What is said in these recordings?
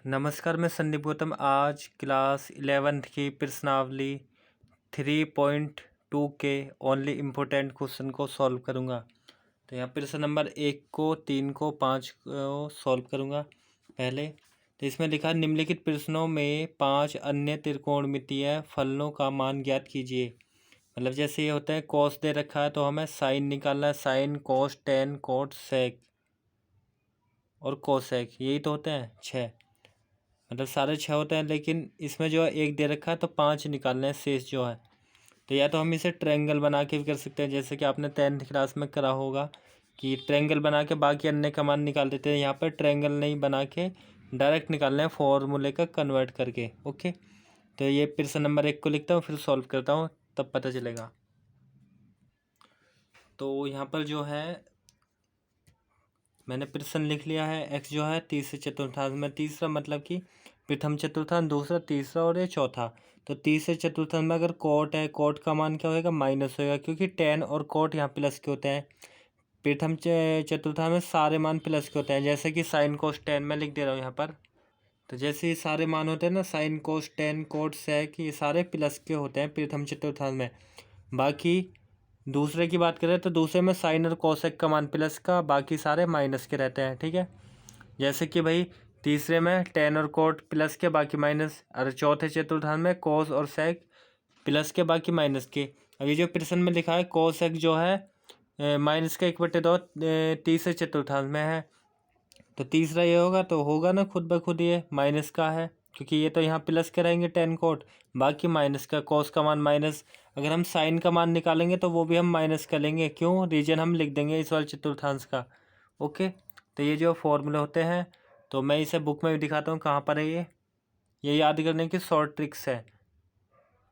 नमस्कार, मैं संदीप गौतम आज क्लास 11th की प्रश्नावली 3.2 के ओनली इम्पोर्टेंट क्वेश्चन को सॉल्व करूंगा। तो यहाँ प्रश्न नंबर 1 को 3 को 5 को सॉल्व करूंगा। पहले तो इसमें लिखा है निम्नलिखित प्रश्नों में 5 अन्य त्रिकोणमितीय फलनों का मान ज्ञात कीजिए। मतलब जैसे ये होता है कॉस दे रखा है तो हमें साइन निकालना है, sine cos tan cot sec और कोसेक, यही तो होते हैं 6। मतलब सारे 6 होते हैं, लेकिन इसमें जो है एक दे रखा है तो 5 निकालने हैं शेष जो है। तो या तो हम इसे ट्रायंगल बना के भी कर सकते हैं, जैसे कि आपने 10th क्लास में करा होगा कि ट्रायंगल बना के बाकी अन्य का मान निकाल देते हैं। यहाँ पर ट्रायंगल नहीं बना के डायरेक्ट निकालना है फॉर्मूले का कन्वर्ट करके। ओके, तो ये प्रश्न नंबर 1 को लिखता हूँ, फिर सॉल्व करता हूँ, तब पता चलेगा। तो यहाँ पर जो है मैंने प्रश्न लिख लिया है। x जो है तीसरे चतुर्थांश में, तीसरा मतलब कि प्रथम चतुर्थांश, दूसरा, तीसरा और ये चौथा। तो तीसरे चतुर्थांश में अगर कोट है, कोट का मान क्या होएगा? माइनस होएगा, क्योंकि टेन और कोट यहाँ प्लस के होते हैं। प्रथम चतुर्थांश में सारे मान प्लस के होते हैं, जैसे कि साइन कोस टेन मैं लिख दे रहा हूँ यहाँ पर। तो जैसे ये सारे मान होते हैं ना, sine cos tan cot sec, ये सारे प्लस के होते हैं प्रथम चतुर्थांश में। बाकी दूसरे की बात करें तो दूसरे में साइन और कोसेक का मान प्लस का, बाकी सारे माइनस के रहते हैं। ठीक है, जैसे कि भाई तीसरे में टेन और कोट प्लस के, बाकी माइनस, और चौथे चतुर्थांश में कोस और सेक प्लस के, बाकी माइनस के। अब ये जो प्रश्न में लिखा है कोसेक जो है माइनस का 1/2 तीसरे चतुर्थांश में है, तो तीसरा ये होगा, तो होगा ना खुद ब खुद ये माइनस का है, क्योंकि ये तो यहाँ प्लस के रहेंगे टेन कोट, बाकी माइनस का, कॉस का मान माइनस। अगर हम साइन का मान निकालेंगे तो वो भी हम माइनस कर लेंगे, क्यों? रीजन हम लिख देंगे इस वाले चतुर्थांश का। ओके, तो ये जो फॉर्मूले होते हैं, तो मैं इसे बुक में भी दिखाता हूँ कहाँ पर है ये याद करने की शॉर्ट ट्रिक्स है।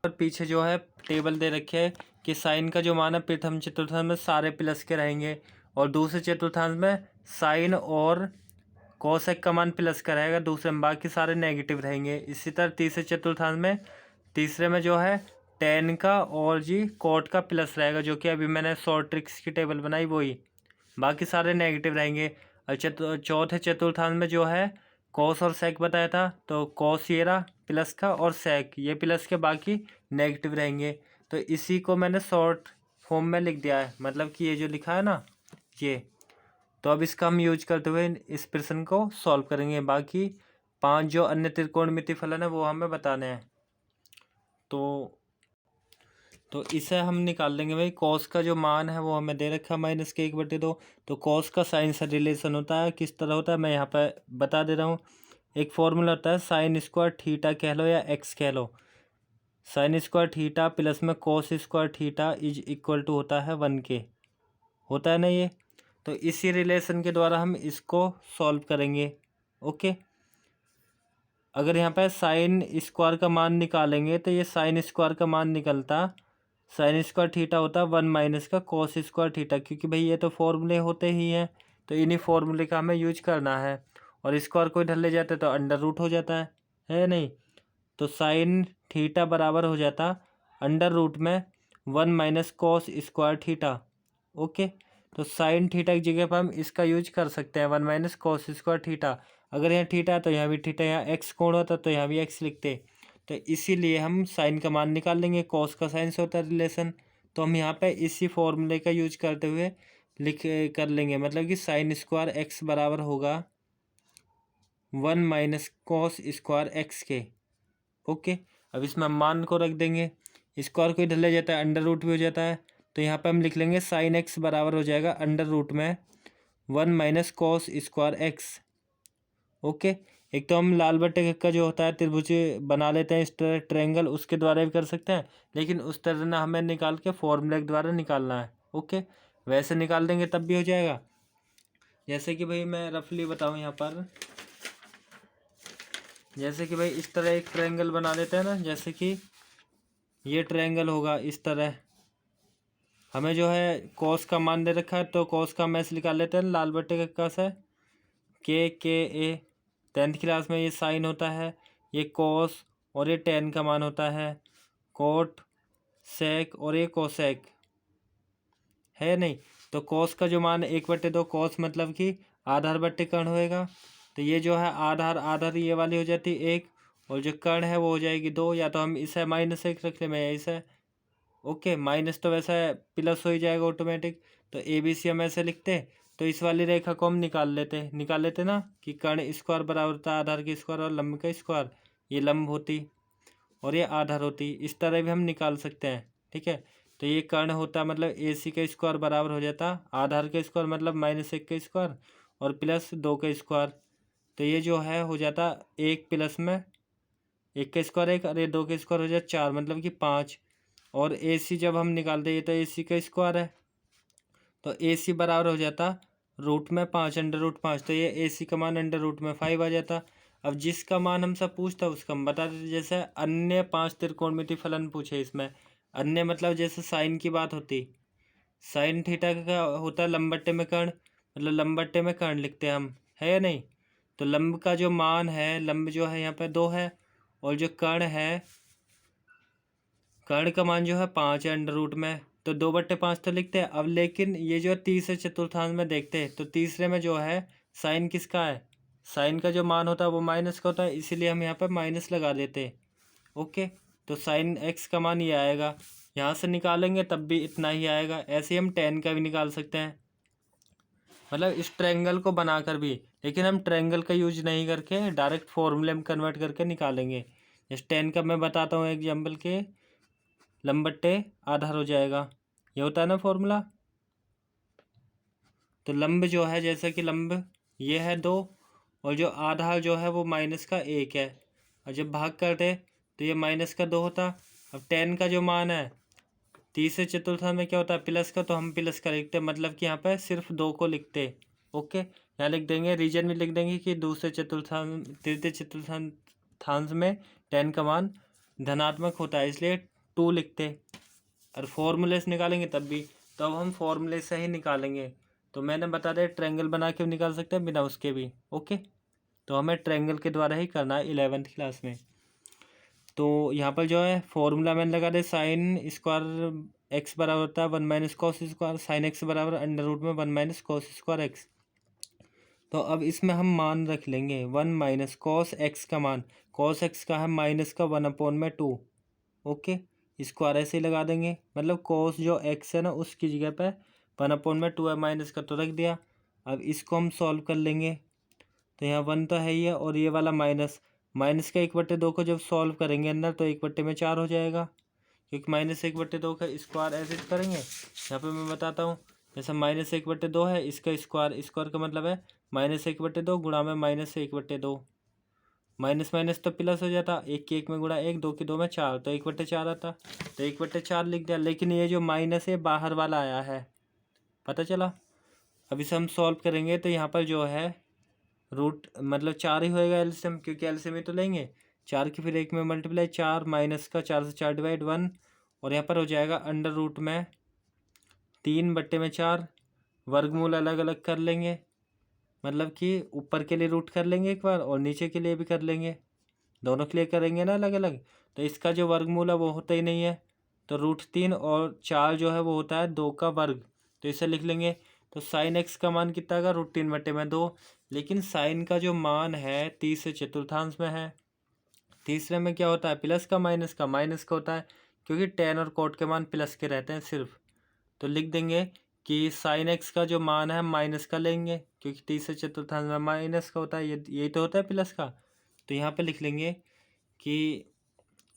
और पीछे जो है टेबल दे रखे है कि साइन का जो मान है प्रथम चतुर्थांश में सारे प्लस के रहेंगे, और दूसरे चतुर्थांश में साइन और कोसेक का मान प्लस का रहेगा, दूसरे में बाकी सारे नेगेटिव रहेंगे। इसी तरह तीसरे चतुर्थांश में, तीसरे में जो है टेन का और जी कोट का प्लस रहेगा, जो कि अभी मैंने शॉर्ट ट्रिक्स की टेबल बनाई वही, बाकी सारे नेगेटिव रहेंगे। और चौथे चतुर्थांश में जो है कोस और सेक बताया था, तो कोस ये रहा प्लस का और सेक ये प्लस के, बाकी नेगेटिव रहेंगे। तो इसी को मैंने शॉर्ट फॉर्म में लिख दिया है, मतलब कि ये जो लिखा है ना ये। तो अब इसका हम यूज करते हुए इस प्रश्न को सॉल्व करेंगे। बाकी 5 जो अन्य त्रिकोणमितीय फलन है वो हमें बताने हैं। तो इसे हम निकाल लेंगे भाई। कॉस का जो मान है वो हमें दे रखा है -1/2। तो कॉस का साइन से रिलेशन होता है, किस तरह होता है मैं यहाँ पर बता दे रहा हूँ। एक फॉर्मूला होता है साइन स्क्वायर थीटा कह लो या एक्स कह लो। साइन स्क्वायर थीटा प्लस में cos square theta is equal to होता है 1 के, होता है ना ये। तो इसी रिलेशन के द्वारा हम इसको सॉल्व करेंगे। ओके, अगर यहाँ पर साइन स्क्वायर का मान निकालेंगे तो ये साइन स्क्वायर का मान निकलता, साइन स्क्वायर थीटा होता है 1 माइनस का कॉस स्क्वायर थीटा, क्योंकि भाई ये तो फॉर्मूले होते ही हैं, तो इन्हीं फॉर्मूले का हमें यूज करना है। और स्क्वायर को इधर ले जाते तो अंडर रूट हो जाता है नहीं? तो साइन थीटा बराबर हो जाता अंडर रूट में 1 minus cos square theta. Okay, तो साइन थीटा की जगह पर हम इसका यूज कर सकते हैं 1 माइनस कॉस स्क्वायर थीटा। अगर यहाँ थीटा है तो यहाँ भी थीटा, यहाँ एक्स कोण होता तो यहाँ भी एक्स लिखते। तो इसीलिए हम साइन का मान निकाल लेंगे, कॉस का साइन से होता है रिलेशन। तो हम यहाँ पे इसी फॉर्मूले का यूज करते हुए लिख कर लेंगे, मतलब कि साइन स्क्वायर एक्स बराबर होगा 1 माइनस कॉस स्क्वायर एक्स के। ओके, अब इसमें मान को रख देंगे, स्क्वायर को इधर ले जाता है अंडर रूट भी हो जाता है, तो यहाँ पे हम लिख लेंगे साइन एक्स बराबर हो जाएगा अंडर रूट में 1 minus cos square x. Okay, एक तो हम लाल बट्टे का जो होता है त्रिभुज बना लेते हैं इस तरह ट्रायंगल, उसके द्वारा भी कर सकते हैं, लेकिन उस तरह ना हमें निकाल के फॉर्मूले के द्वारा निकालना है। ओके, वैसे निकाल देंगे तब भी हो जाएगा। जैसे कि भाई मैं रफली बताऊं यहाँ पर, जैसे कि भाई इस तरह एक ट्रायंगल बना लेते हैं ना, जैसे कि ये ट्रायंगल होगा इस तरह। हमें जो है कॉस का मान दे रखा है, तो कॉस का हम ऐसे निकाल लेते हैं लाल बट्टे का से के ए। 10th क्लास में ये साइन होता है, ये कॉस और ये टेन का मान होता है, कोट सेक और ये कोसेक है नहीं? तो कॉस का जो मान 1/2 कॉस मतलब कि आधार बट्टे कर्ण होएगा, तो ये जो है आधार आधार ये वाली हो जाती है 1, और जो कर्ण है वो हो जाएगी 2, या तो हम इसे -1 रख ले, मैं इसे ओके, माइनस तो वैसा प्लस हो ही जाएगा ऑटोमेटिक। तो ABC हम ऐसे लिखते, तो इस वाली रेखा को हम निकाल लेते ना कि कर्ण स्क्वायर बराबर होता है आधार की स्क्वायर और लंब का स्क्वायर, ये लंब होती और ये आधार होती, इस तरह भी हम निकाल सकते हैं। ठीक है, तो ये कर्ण होता मतलब AC का स्क्वायर बराबर हो जाता आधार का स्क्वायर मतलब -1 का स्क्वायर और +2 का स्क्वायर। तो ये जो है हो जाता 1 प्लस में 1 का स्क्वायर 1, अरे 2 का स्क्वायर हो जाए 4, मतलब कि 5। और AC जब हम निकालते हैं, ये तो AC का स्क्वायर है, तो AC बराबर हो जाता √5 √5, तो ये AC का मान √5 आ जाता। अब जिसका मान हमसे पूछता उसका हम बता देते। जैसे अन्य 5 त्रिकोणमिति फलन पूछे, इसमें अन्य मतलब जैसे साइन की बात होती, साइन थीटा का होता है लंबट्टे में कर्ण, मतलब लंबट्टे में कर्ण लिखते हैं हम, है या नहीं। तो लंब का जो मान है, लंब जो है यहाँ पे 2 है, और जो कर्ण है, कर्ण का मान जो है 5 है √ में, तो 2/5 तो लिखते हैं। अब लेकिन ये जो तीसरे चतुर्थांश में देखते हैं, तो तीसरे में जो है साइन किसका है, साइन का जो मान होता है वो माइनस का होता है, इसीलिए हम यहाँ पर माइनस लगा देते हैं। ओके, तो साइन x का मान ये आएगा, यहाँ से निकालेंगे तब भी इतना ही आएगा। ऐसे ही हम tan का भी निकाल सकते हैं, मतलब इस ट्रायंगल को बनाकर भी, लेकिन हम ट्रायंगल का यूज नहीं करके डायरेक्ट फॉर्मूले में कन्वर्ट करके निकालेंगे। इस tan का मैं बताता हूँ एग्जाम्पल के, लंबट्टे आधार हो जाएगा, ये होता है ना फॉर्मूला। तो लंब जो है, जैसे कि लंब ये है 2, और जो आधार जो है वो -1 है, और जब भाग करते तो ये -2 होता। अब tan का जो मान है तीसरे चतुर्थांश में क्या होता है प्लस का, तो हम प्लस का लिखते हैं, मतलब कि यहाँ पे सिर्फ 2 को लिखते। ओके, यहाँ लिख देंगे, रीजन में लिख देंगे कि दूसरे चतुर्थांश तृतीय चतुर्थांश में tan का मान धनात्मक होता है, इसलिए 2 लिखते। और फॉर्मूले से निकालेंगे तब भी, तो अब हम फॉर्मूले से ही निकालेंगे। तो मैंने बता दिया ट्रायंगल बना के भी निकाल सकते हैं, बिना उसके भी। ओके, तो हमें ट्रायंगल के द्वारा ही करना है 11th क्लास में। तो यहाँ पर जो है फॉर्मूला मैंने लगा दे, साइन स्क्वायर x बराबर होता है 1 - cos स्क्वायर, साइन x बराबर √ में 1 - cos स्क्वायर x। तो अब इसमें हम मान रख लेंगे 1 - cos x का मान, cos x का है -1/2। ओके, स्क्वायर ऐसे ही लगा देंगे, मतलब cos जो x है ना उसकी जगह पे 1/2 है, माइनस का तो रख दिया। अब इसको हम सॉल्व कर लेंगे, तो यहाँ 1 तो है ही है, और ये वाला माइनस, माइनस का 1/2 को जब सॉल्व करेंगे अंदर तो 1/4 हो जाएगा, क्योंकि -1/2 का स्क्वायर ऐसे करेंगे। यहाँ पे मैं बताता हूँ, जैसे -1/2 है, इसका स्क्वायर, स्क्वायर का मतलब है -1/2 गुणा में -1/2, माइनस माइनस तो प्लस हो जाता, 1 की 1 में गुणा 1, 2 की 2 में 4, तो 1/4 आता, तो 1/4 लिख दिया। लेकिन ये जो माइनस है बाहर वाला आया है, पता चला। अब इसे हम सॉल्व करेंगे, तो यहाँ पर जो है रूट मतलब 4 ही होएगा एलसीएम, क्योंकि एलसीएम ही तो लेंगे। 4 की फिर 1 में मल्टीप्लाई, 4 माइनस का 4 से 4 डिवाइड 1, और यहाँ पर हो जाएगा √ में 3/4, वर्गमूल अलग अलग कर लेंगे, मतलब कि ऊपर के लिए रूट कर लेंगे एक बार और नीचे के लिए भी कर लेंगे, दोनों के लिए करेंगे ना अलग अलग। तो इसका जो वर्गमूल है वो होता ही नहीं है, तो √3, और 4 जो है वो होता है 2 का वर्ग, तो इसे लिख लेंगे। तो साइन x का मान कितना का √3/2, लेकिन साइन का जो मान है तीसरे चतुर्थांश में है, तीसरे में क्या होता है प्लस का माइनस का होता है, क्योंकि tan और cot के मान प्लस के रहते हैं सिर्फ। तो लिख देंगे कि साइन x का जो मान है माइनस का लेंगे, क्योंकि तीसरे चतुर्थांश में माइनस का होता है, ये यही तो होता है प्लस का। तो यहाँ पे लिख लेंगे कि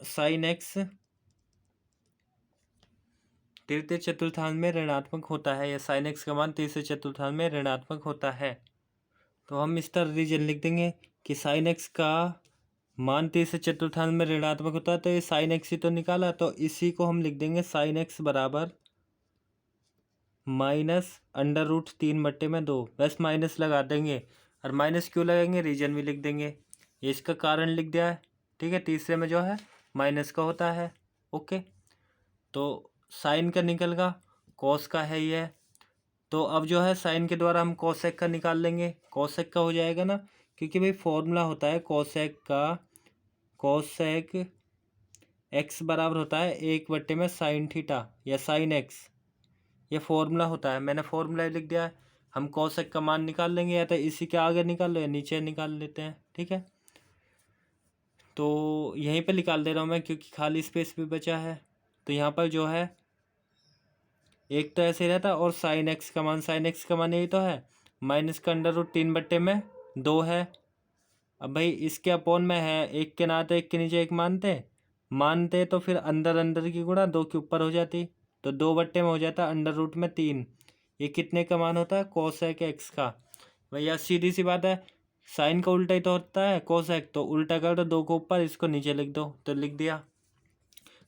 साइन x तृतीय चतुर्थांश में ऋणात्मक होता है, या साइन x का मान तीसरे चतुर्थांश में ऋणात्मक होता है। तो हम इस तरह रीजन लिख देंगे कि साइन x का मान तीसरे चतुर्थांश में ऋणात्मक होता है, तो ये साइन x ही तो निकाला, तो इसी को हम लिख देंगे साइन x बराबर -√3/2, बस माइनस लगा देंगे। और माइनस क्यों लगाएंगे, रीजन भी लिख देंगे, ये इसका कारण लिख दिया है। ठीक है, तीसरे में जो है माइनस का होता है। ओके, तो साइन का निकल गया, कॉस का है ये, तो अब जो है साइन के द्वारा हम कोसेक का निकाल लेंगे, कोसेक का हो जाएगा ना, क्योंकि भाई फॉर्मूला होता है कोसेक का, कोसेक x बराबर होता है 1/sin थीटा या sin x, ये फॉर्मूला होता है, मैंने फॉर्मूला लिख दिया है। हम कोसेक का मान निकाल लेंगे, या तो इसी के आगे निकाल लो या नीचे निकाल लेते हैं, ठीक है। तो यहीं पे निकाल दे रहा हूँ मैं क्योंकि खाली स्पेस भी बचा है। तो यहाँ पर जो है एक तो ऐसे रहता, और साइन एक्स का मान यही तो है, माइनस का √3/2 है। अब भाई इसके अपोन में है, एक के नाते एक के नीचे एक मानते तो फिर अंदर अंदर की गुणा 2 के ऊपर हो जाती, तो 2/में हो जाता √3। ये कितने का मान होता है? कोसेक एक्स का। भैया सीधी सी बात है, साइन का उल्टा ही तो होता है कोसेक, तो उल्टा कर दो 2 को ऊपर, इसको नीचे लिख दो, तो लिख दिया।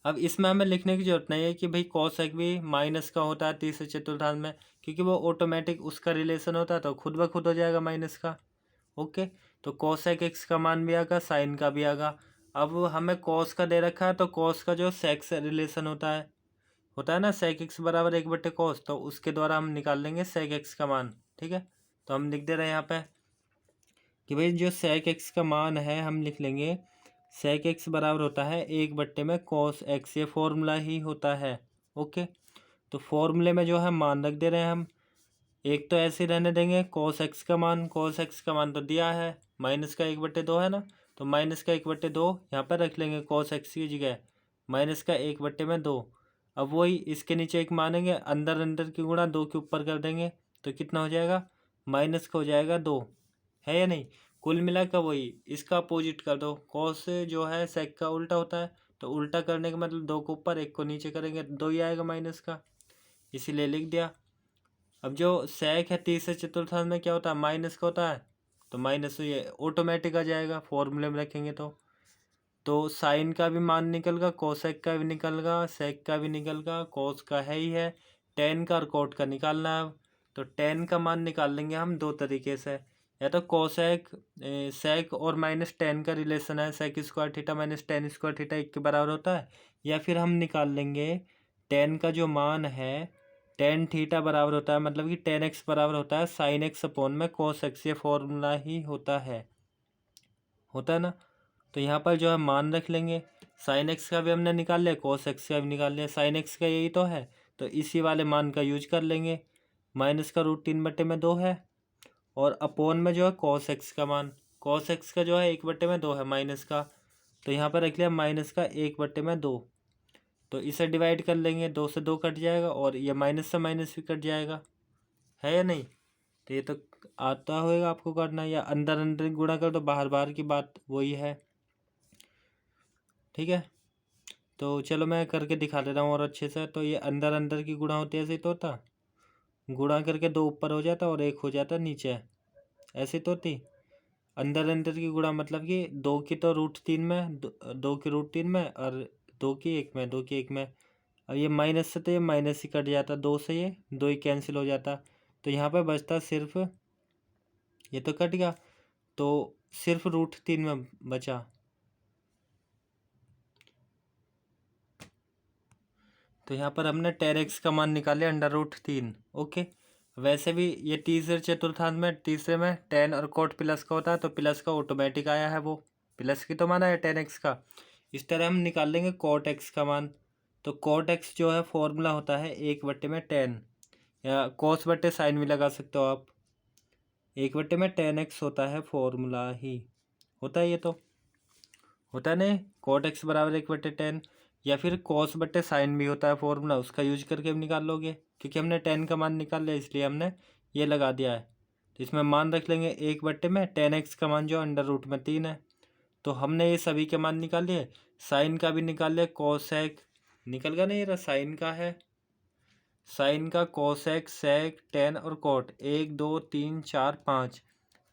अब इसमें हमें लिखने की जरूरत नहीं है कि भाई कोसेक भी माइनस का होता है तीसरे चतुर्थांश में, क्योंकि वो ऑटोमेटिक उसका रिलेशन होता है, तो खुद ब खुद हो जाएगा माइनस का। ओके, तो कोसेक एक्स का मान भी आएगा, साइन का भी आएगा। अब हमें कॉस का दे रखा है, तो कॉस का जो सेक से रिलेशन होता है ना, सेक एक्स बराबर 1/cos, तो उसके द्वारा हम निकाल लेंगे सेक एक्स का मान, ठीक है। तो हम लिख दे रहे हैं यहाँ पे कि भाई जो सेक एक्स का मान है, हम लिख लेंगे सेक एक्स बराबर होता है 1/cos x, ये फॉर्मूला ही होता है। ओके, तो फॉर्मूले में जो है मान रख दे रहे हैं हम, एक तो ऐसे रहने देंगे cos x का मान तो दिया है, माइनस का 1/2 है ना, तो माइनस का 1/2 यहाँ पर रख लेंगे cos x की जगह, माइनस का 1/2। अब वही इसके नीचे एक मानेंगे, अंदर अंदर की गुणा 2 के ऊपर कर देंगे, तो कितना हो जाएगा? माइनस का हो जाएगा 2, है या नहीं। कुल मिलाकर वही इसका अपोजिट कर दो, कॉस जो है सेक का उल्टा होता है, तो उल्टा करने का मतलब 2 को ऊपर 1 को नीचे करेंगे, 2 ही आएगा माइनस का, इसीलिए लिख दिया। अब जो सेक है तीसरे चतुर्थांश में क्या होता है? माइनस का होता है, तो माइनस ये ऑटोमेटिक आ जाएगा फॉर्मूले में रखेंगे तो साइन का भी मान निकल गया, कोसेक का भी निकल गया, सेक का भी निकल गया, कॉस का है ही है, टेन का और कोट का निकालना है। अब तो टेन का मान निकाल लेंगे हम दो तरीके से, या तो कोसेक सेक और माइनस टेन का रिलेशन है, sec square theta minus tan square theta 1 के बराबर होता है, या फिर हम निकाल लेंगे टेन का जो मान है टेन थीटा बराबर होता है, मतलब कि टेन एक्स बराबर होता है साइन एक्स अपॉन में कोस एक्स, ये फॉर्मूला ही होता है ना। तो यहाँ पर जो है मान रख लेंगे, साइन एक्स का भी हमने निकाल लिया, कोस एक्स का भी निकाल लिया, साइन एक्स का यही तो है, तो इसी वाले मान का यूज कर लेंगे। माइनस का √3/2 है, और अपोन में जो है कॉस एक्स का मान, कॉस एक्स का जो है 1/2 है माइनस का, तो यहाँ पर रख लिया माइनस का 1/2, तो इसे डिवाइड कर लेंगे, 2 से 2 कट जाएगा, और ये माइनस से माइनस भी कट जाएगा, है या नहीं। तो ये तो आता होएगा आपको करना, या अंदर अंदर गुणा कर दो, बाहर बाहर की बात वही है, ठीक है। तो चलो मैं करके दिखा देता हूँ और अच्छे से। तो ये अंदर अंदर की गुणा होती है, ऐसे तो होता, गुणा करके 2 ऊपर हो जाता और 1 हो जाता नीचे, ऐसे तो होती। अंदर अंदर की गुणा मतलब कि 2 की तो √3 में, 2 की √3 में, और 2 की 1 में, 2 की 1 में। अब ये माइनस से तो ये माइनस ही कट जाता, 2 से ये 2 ही कैंसिल हो जाता, तो यहाँ पर बचता सिर्फ, ये तो कट गया, तो सिर्फ √3 में बचा। तो यहाँ पर हमने टेन एक्स का मान निकाल लिया √3। ओके, वैसे भी ये तीसरे चतुर्थांश में, तीसरे में टेन और कोट प्लस का होता है, तो प्लस का ऑटोमेटिक आया है, वो प्लस की तो माना है टेन एक्स का। इस तरह हम निकाल लेंगे कोट एक्स का मान। तो कोट एक्स जो है फॉर्मूला होता है 1/10, या कोस बटे साइन भी लगा सकते हो आप, 1/10x होता है फॉर्मूला ही होता है, ये तो होता है नहीं, कोट एक्स बराबर 1/10, या फिर कॉस बटे साइन भी होता है फॉर्मूला, उसका यूज करके भी निकाल लोगे, क्योंकि हमने 10 का मान निकाल लिया इसलिए हमने ये लगा दिया है। तो इसमें मान रख लेंगे 1/10x का मान जो √3 है। तो हमने ये सभी के मान निकाल लिए, साइन का भी निकाल लिया, कोसेक निकल गया नहीं, ये साइन का है, साइन का कोसेक सेक टेन और कोट, 1 2 3 4 5,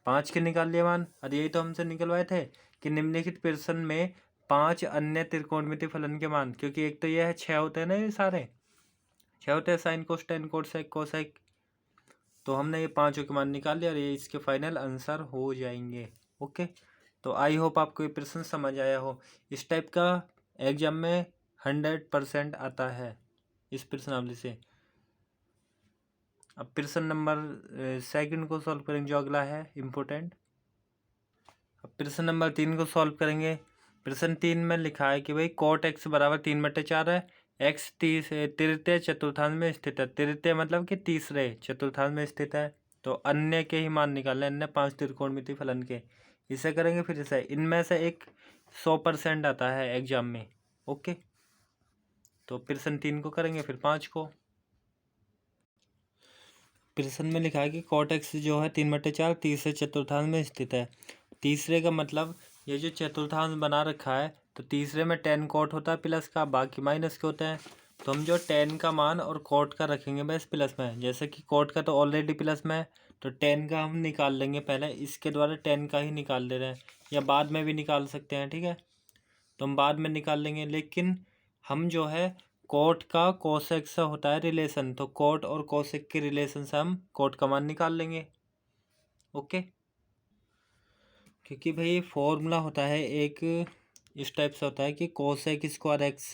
5 के निकाल लिए मान। और यही तो हमसे निकलवाए थे कि निम्नलिखित प्रश्न में 5 अन्य त्रिकोणमितीय फलन के मान, क्योंकि एक तो यह है 6 होते हैं ना, ये सारे 6 होते हैं, sine cos tan cot sec cosec, तो हमने ये पाँचों के मान निकाल लिया और ये इसके फाइनल आंसर हो जाएंगे। ओके, तो आई होप आपको ये प्रश्न समझ आया हो। इस टाइप का एग्जाम में 100% आता है इस प्रश्नावली से। अब प्रश्न नंबर सेकंड को सॉल्व करेंगे, जो अगला है इम्पोर्टेंट। अब प्रश्न नंबर 3 को सॉल्व करेंगे। प्रश्न 3 में लिखा है कि भाई कोट एक्स बराबर 3/4 है, एक्स तृतीय चतुर्थांश में स्थित है। तृतीय मतलब कि तीसरे चतुर्थांश में स्थित है। तो अन्य के ही मान निकालने, अन्य 5 त्रिकोणमिति फलन के। इसे करेंगे फिर इसे, इनमें से एक 100% आता है एग्जाम में। ओके, तो प्रश्न 3 को करेंगे, फिर 5 को। प्रश्न में लिखा है कि cot x जो है 3/4 तीसरे चतुर्थांश में स्थित है। तीसरे का मतलब ये जो चतुर्थांश बना रखा है, तो तीसरे में tan cot होता है प्लस का, बाकी माइनस के होते हैं। तो हम जो tan का मान और cot का रखेंगे बस प्लस में। जैसे कि cot का तो ऑलरेडी प्लस में है, तो tan का हम निकाल लेंगे पहले, इसके द्वारा tan का ही निकाल ले रहे हैं, या बाद में भी निकाल सकते हैं, ठीक है। तो हम बाद में निकाल लेंगे, लेकिन हम जो है कोट का कोसेक से होता है रिलेशन, तो कोट और कोसेक के रिलेशन से हम कोट का मान निकाल लेंगे। ओके, क्योंकि भाई फॉर्मूला होता है एक इस टाइप से होता है कि cosec square x,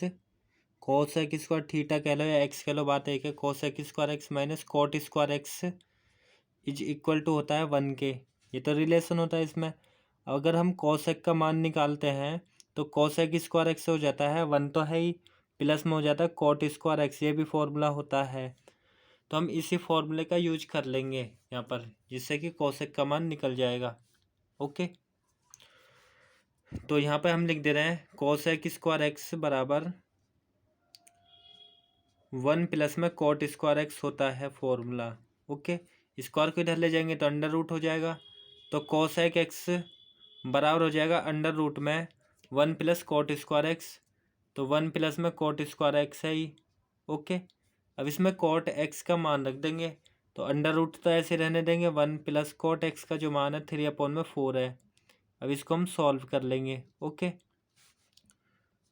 cosec square theta कह लो या एक्स कह लो, बात एक है। Cosec square x minus cot square x is equal to होता है 1 के। ये तो रिलेशन होता है इसमें। अगर हम कोसेक का मान निकालते हैं तो कोसेक स्क्वायर एक्स हो जाता है 1 तो है ही, प्लस में हो जाता है कोट स्क्वायर एक्स, ये भी फॉर्मूला होता है। तो हम इसी फॉर्मूले का यूज कर लेंगे यहाँ पर, जिससे कि कोसेक का मान निकल जाएगा। ओके, तो यहाँ पे हम लिख दे रहे हैं कोसेक स्क्वायर एक्स बराबर 1 प्लस में कोट स्क्वायर एक्स होता है फॉर्मूला। ओके, स्क्वायर को इधर ले जाएंगे तो अंडर रूट हो जाएगा, तो कोसेक एक्स बराबर हो जाएगा अंडर रूट में 1 प्लस कोट स्क्वायर एक्स, तो 1 प्लस में कोट स्क्वायर एक्स है ही। ओके, अब इसमें कोट एक्स का मान रख देंगे, तो अंडर रूट तो ऐसे रहने देंगे, 1 प्लस कोट एक्स का जो मान है 3/4 है। अब इसको हम सॉल्व कर लेंगे। ओके,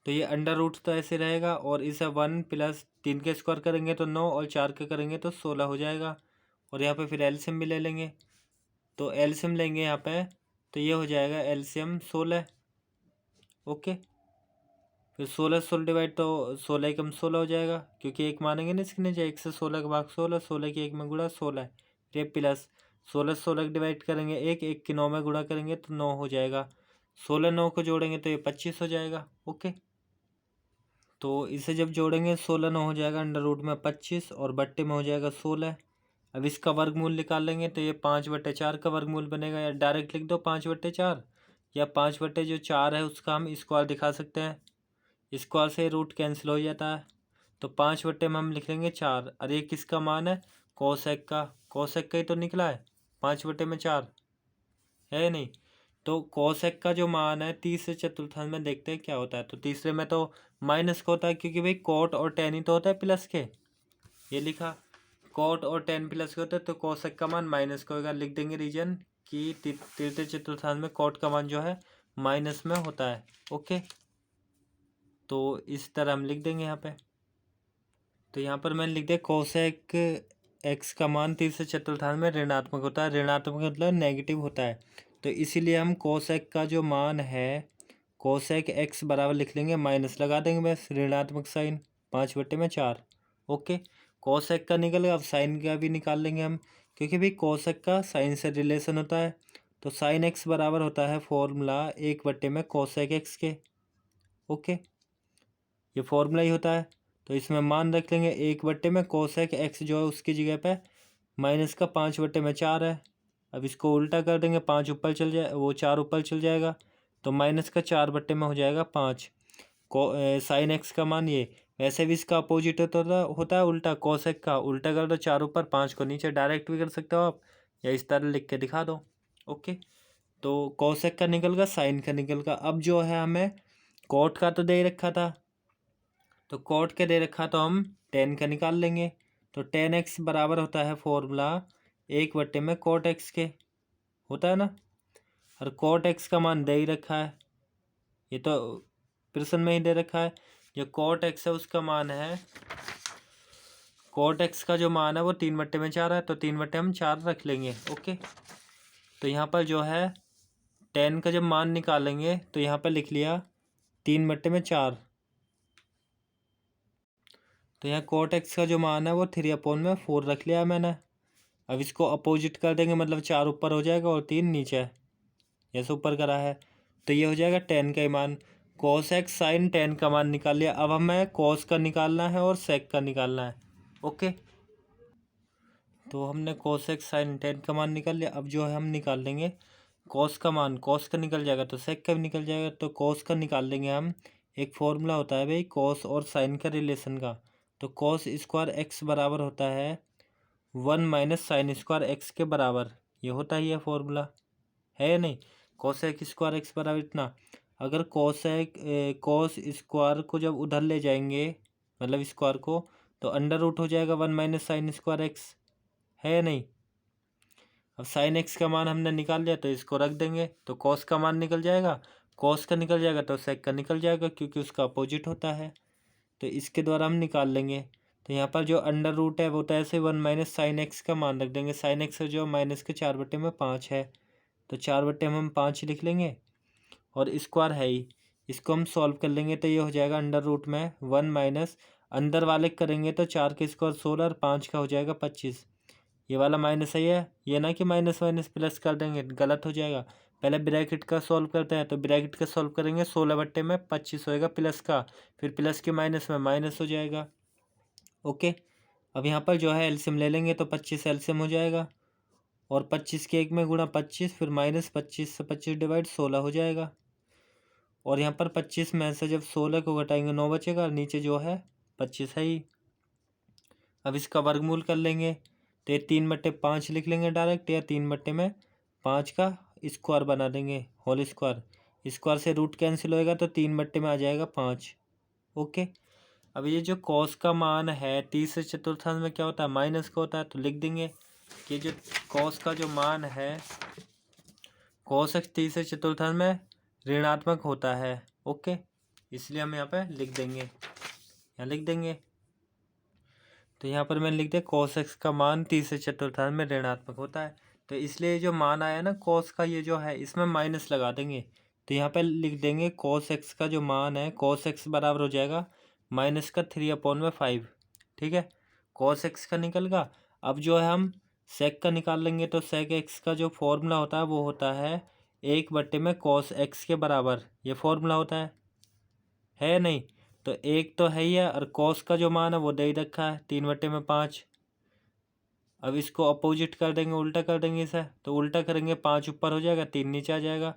तो ये अंडर रूट तो ऐसे रहेगा, और इसे 1 प्लस 3 के स्क्वायर करेंगे तो 9, और 4 के करेंगे तो 16 हो जाएगा। और यहाँ पे फिर एलसीएम भी ले लेंगे, तो एलसीएम लेंगे यहाँ पे, तो ये हो जाएगा एलसीएम 16। ओके, फिर 16 डिवाइड, तो 16 कम 16 हो जाएगा, क्योंकि एक मानेंगे ना इसके नीचे, 1 से 16 का भाग 16, 16 की 1 में गुणा 16, फिर प्लस 16 डिवाइड करेंगे, 1 की 9 में गुणा करेंगे तो 9 हो जाएगा, 16 9 को जोड़ेंगे तो ये 25 हो जाएगा। ओके, तो इसे जब जोड़ेंगे 16 9 हो जाएगा अंडर रूट में 25, और बट्टे में हो जाएगा 16। अब इसका वर्गमूल निकाल लेंगे, तो ये 5/4 का वर्गमूल बनेगा, या डायरेक्ट लिख दो 5/4, या 5/4 है उसका हम स्क्वायर दिखा सकते हैं, स्क्वायर से रूट कैंसिल हो जाता है, तो 5/4 में हम लिख लेंगे 4। और ये किसका मान है? कोसेक का, कोसेक का ही तो निकला है, 5/4 है या नहीं। तो कोसेक का जो मान है तीसरे चतुर्थांश में देखते हैं क्या होता है। तो तीसरे में तो माइनस का होता है, क्योंकि भाई कोट और टेन ही तो होता है प्लस के, ये लिखा कोट और टेन प्लस के होते हैं, तो कोसेक का मान माइनस का होगा। लिख देंगे रीजन कि तीसरे चतुर्थांश में कोट का मान जो है माइनस में होता है। ओके, तो इस तरह हम लिख देंगे यहाँ पे। तो यहाँ पर मैंने लिख दिया कोसेक एक्स का मान तीसरे चतुर्थांश में ऋणात्मक होता है। ऋणात्मक मतलब नेगेटिव होता है, तो इसीलिए हम कोसेक का जो मान है कोसेक एक्स बराबर लिख लेंगे, माइनस लगा देंगे बस, ऋणात्मक साइन 5/4। ओके, कोसेक का निकल गया, अब साइन का भी निकाल लेंगे हम, क्योंकि भाई कोसेक का साइन से रिलेशन होता है। तो साइन एक्स बराबर होता है फॉर्मूला 1/में कोसेक एक्स के। ओके, ये फॉर्मूला ही होता है, तो इसमें मान रख लेंगे 1/में कोसेक एक्स जो है उसकी जगह पे माइनस का 5/4 है। अब इसको उल्टा कर देंगे, 5 ऊपर चल जाए, वो 4 ऊपर चल जाएगा, तो माइनस का 4/में हो जाएगा 5। साइन एक्स का मान ये, वैसे भी इसका अपोजिट होता है उल्टा, कोसेक का उल्टा कर दो, 4 ऊपर 5 को नीचे, डायरेक्ट भी कर सकते हो आप, या इस तरह लिख के दिखा दो। ओके, तो कोसेक का निकल गया, साइन का निकल गया। अब जो है हमें कोट का तो दे रखा था, तो कोट के दे रखा, तो हम टेन का निकाल लेंगे। तो टेन एक्स बराबर होता है फॉर्मूला 1/में कोट एक्स के, होता है ना। और कोट एक्स का मान दे ही रखा है, ये तो प्रश्न में ही दे रखा है। जो कोट एक्स है उसका मान है, कोट एक्स का जो मान है वो 3/4 है, तो 3/4 रख लेंगे। ओके, तो यहाँ पर जो है टेन का जब मान निकालेंगे तो यहाँ पर लिख लिया 3/4, तो यहाँ कोट एक्स का जो मान है वो 3/4 रख लिया मैंने। अब इसको अपोजिट कर देंगे, मतलब 4 ऊपर हो जाएगा और 3 नीचे, जैसे ऊपर करा है, तो ये हो जाएगा टेन का ही मान। कोस एक्स साइन टेन का मान निकाल लिया। अब हमें कोस का निकालना है और सेक का निकालना है। ओके, तो हमने cos x sin tan का मान निकाल लिया। अब जो है हम निकाल लेंगे cos का मान, cos का निकल जाएगा तो sec का भी निकल जाएगा, तो cos का निकाल लेंगे हम। एक फॉर्मूला होता है भाई cos और sin का रिलेशन का, तो cos स्क्वायर x बराबर होता है 1 माइनस साइन स्क्वायर एक्स के बराबर। ये होता ही है फॉर्मूला, है या नहीं। cos स्क्वायर एक्स बराबर इतना। अगर cos स्क्वायर को जब उधर ले जाएंगे, मतलब स्क्वायर को, तो अंडर रूट हो जाएगा 1 माइनस साइन स्क्वायर एक्स, है या नहीं। अब साइन एक्स का मान हमने निकाल लिया तो इसको रख देंगे, तो कॉस का मान निकल जाएगा, कॉस का निकल जाएगा तो सेक का निकल जाएगा, क्योंकि उसका अपोजिट होता है, तो इसके द्वारा हम निकाल लेंगे। तो यहाँ पर जो अंडर रूट है वो तो ऐसे 1 माइनस साइन एक्स का मान रख देंगे। साइन एक्स जो माइनस के 4/5 है, तो 4/5 हम 5 लिख लेंगे, और स्क्वायर है ही, इसको हम सॉल्व कर लेंगे तो ये हो जाएगा अंडर रूट में 1 माइनस, अंदर वाले करेंगे तो 4 के स्क्वायर 16 और 5 का हो जाएगा 25। ये वाला माइनस है, ये ना कि माइनस माइनस प्लस कर देंगे, गलत हो जाएगा। पहले ब्रैकेट का सॉल्व करते हैं, तो ब्रैकेट का सॉल्व करेंगे 16/25 होएगा प्लस का, फिर प्लस के माइनस में माइनस हो जाएगा। ओके, अब यहाँ पर जो है एलसीएम ले लेंगे तो 25 एलसीएम हो जाएगा, और 25 के 1 में गुणा 25, फिर माइनस 25 से 25 डिवाइड 16 हो जाएगा। और यहाँ पर 25 में से जब 16 को घटाएंगे 9 बचेगा, और नीचे जो है 25 है ही। अब इसका वर्गमूल कर लेंगे, तो ये 3/5 लिख लेंगे डायरेक्ट, या 3/5 का स्क्वायर बना देंगे, होल स्क्वायर। स्क्वायर से रूट कैंसिल होएगा तो 3 में आ जाएगा 5। ओके, अब ये जो कॉस का मान है 30 से चतुर्थांश में क्या होता है, माइनस का होता है, तो लिख देंगे कि जो कॉस का जो मान है कॉस एक्स 30 से चतुर्थांश में ऋणात्मक होता है। ओके, इसलिए हम यहाँ पे लिख देंगे, यहाँ लिख देंगे। तो यहाँ पर मैंने लिख दिया cos x का मान 30 से चतुर्थांश में ऋणात्मक होता है, तो इसलिए जो मान आया ना cos का, ये जो है इसमें माइनस लगा देंगे, तो यहाँ पर लिख देंगे cos x का जो मान है cos x बराबर हो जाएगा माइनस का 3/5। ठीक है, cos x का निकल गया। अब जो है हम sec का निकाल लेंगे, तो sec x का जो फॉर्मूला होता है वो होता है 1/में cos x के बराबर, ये फॉर्मूला होता है नहीं। तो एक तो है ही है, और कॉस का जो मान है वो दे ही रखा है 3/5। अब इसको अपोजिट कर देंगे, उल्टा कर देंगे इसे, तो उल्टा करेंगे 5 ऊपर हो जाएगा, 3 नीचे आ जाएगा।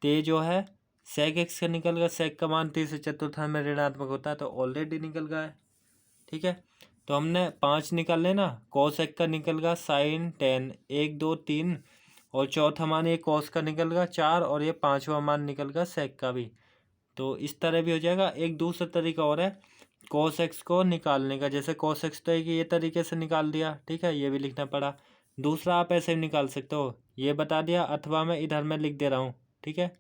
तो ये जो है सेक एक्स का निकल गया, सेक का मान 30 से चतुर्थांश में ऋणात्मक होता है, तो ऑलरेडी निकल गया है। ठीक है, तो हमने 5 निकाल लेना, कॉस एक का निकल गया साइन 10, 1 2 3, और चौथा मान ये कॉस का निकल गया 4, और ये 5वां मान निकल गया सेक का भी। तो इस तरह भी हो जाएगा। एक दूसरा तरीका और है cos x को निकालने का, जैसे cos x तो एक ये तरीके से निकाल दिया, ठीक है, ये भी लिखना पड़ा। दूसरा आप ऐसे भी निकाल सकते हो, ये बता दिया, अथवा मैं इधर में लिख दे रहा हूँ, ठीक है,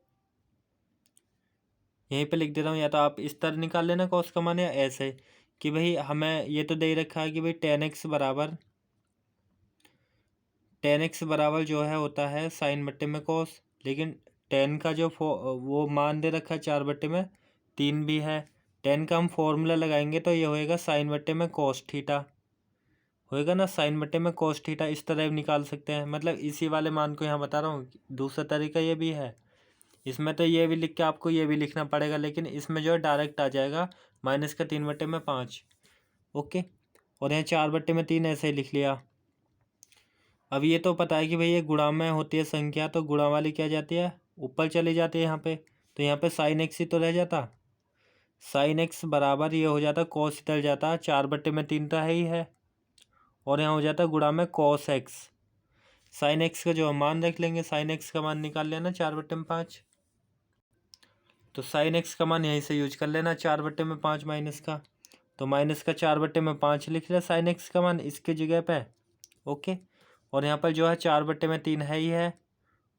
यहीं पे लिख दे रहा हूँ। या तो आप इस तरह निकाल लेना cos का मान, या ऐसे कि भाई हमें ये तो दे ही रखा है कि भाई tan x बराबर जो है होता है साइन बट्टे में cos, लेकिन tan का जो वो मान दे रखा है 4/3 भी है। tan का हम फॉर्मूला लगाएंगे तो ये होएगा साइन बट्टे में cos थीटा, होएगा ना, साइन बट्टे में cos थीटा। इस तरह भी निकाल सकते हैं, मतलब इसी वाले मान को यहाँ बता रहा हूँ। दूसरा तरीका ये भी है, इसमें तो ये भी लिख के आपको ये भी लिखना पड़ेगा, लेकिन इसमें जो है डायरेक्ट आ जाएगा माइनस का 3/5। ओके, और यहाँ 4/3 ऐसे ही लिख लिया। अब ये तो पता है कि भाई ये गुणा में होती है संख्या, तो गुणा वाली क्या जाती है, ऊपर चली जाती है यहाँ पे, तो यहाँ पे साइन एक्स ही तो रह जाता, साइन एक्स बराबर ये हो जाता कॉस इधर जाता 4/3 तो है ही है, और यहाँ हो जाता गुणा में कॉस एक्स। साइन एक्स का जो मान रख लेंगे, साइन एक्स का मान निकाल लेना 4/5, तो साइन एक्स का मान यहीं से यूज कर लेना 4/5 माइनस का, तो माइनस का 4/5 लिख लिया साइन एक्स का मान इसके जगह पे। ओके, और यहाँ पर जो है 4/3 है ही है,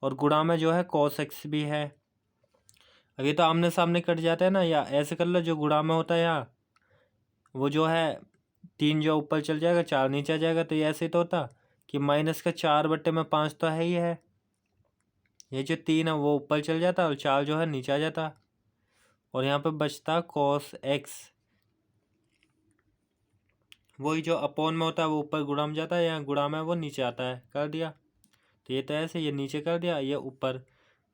और गुणा में जो है cos x भी है। अब ये तो आमने सामने कट जाते हैं ना, या ऐसे कर लो, जो गुणा में होता है यहाँ वो जो है 3 जो ऊपर चल जाएगा 4 नीचे आ जाएगा, तो ये ऐसे ही तो होता कि माइनस का 4/5 तो है ही है, ये जो 3 है वो ऊपर चल जाता और 4 जो है नीचे आ जाता, और यहाँ पे बचता cos x, वही जो अपॉन में होता है वो ऊपर गुणा में जाता है, यहाँ गुणा में वो नीचे आता है, कर दिया। तो ये तो ऐसे, ये नीचे कर दिया, ये ऊपर।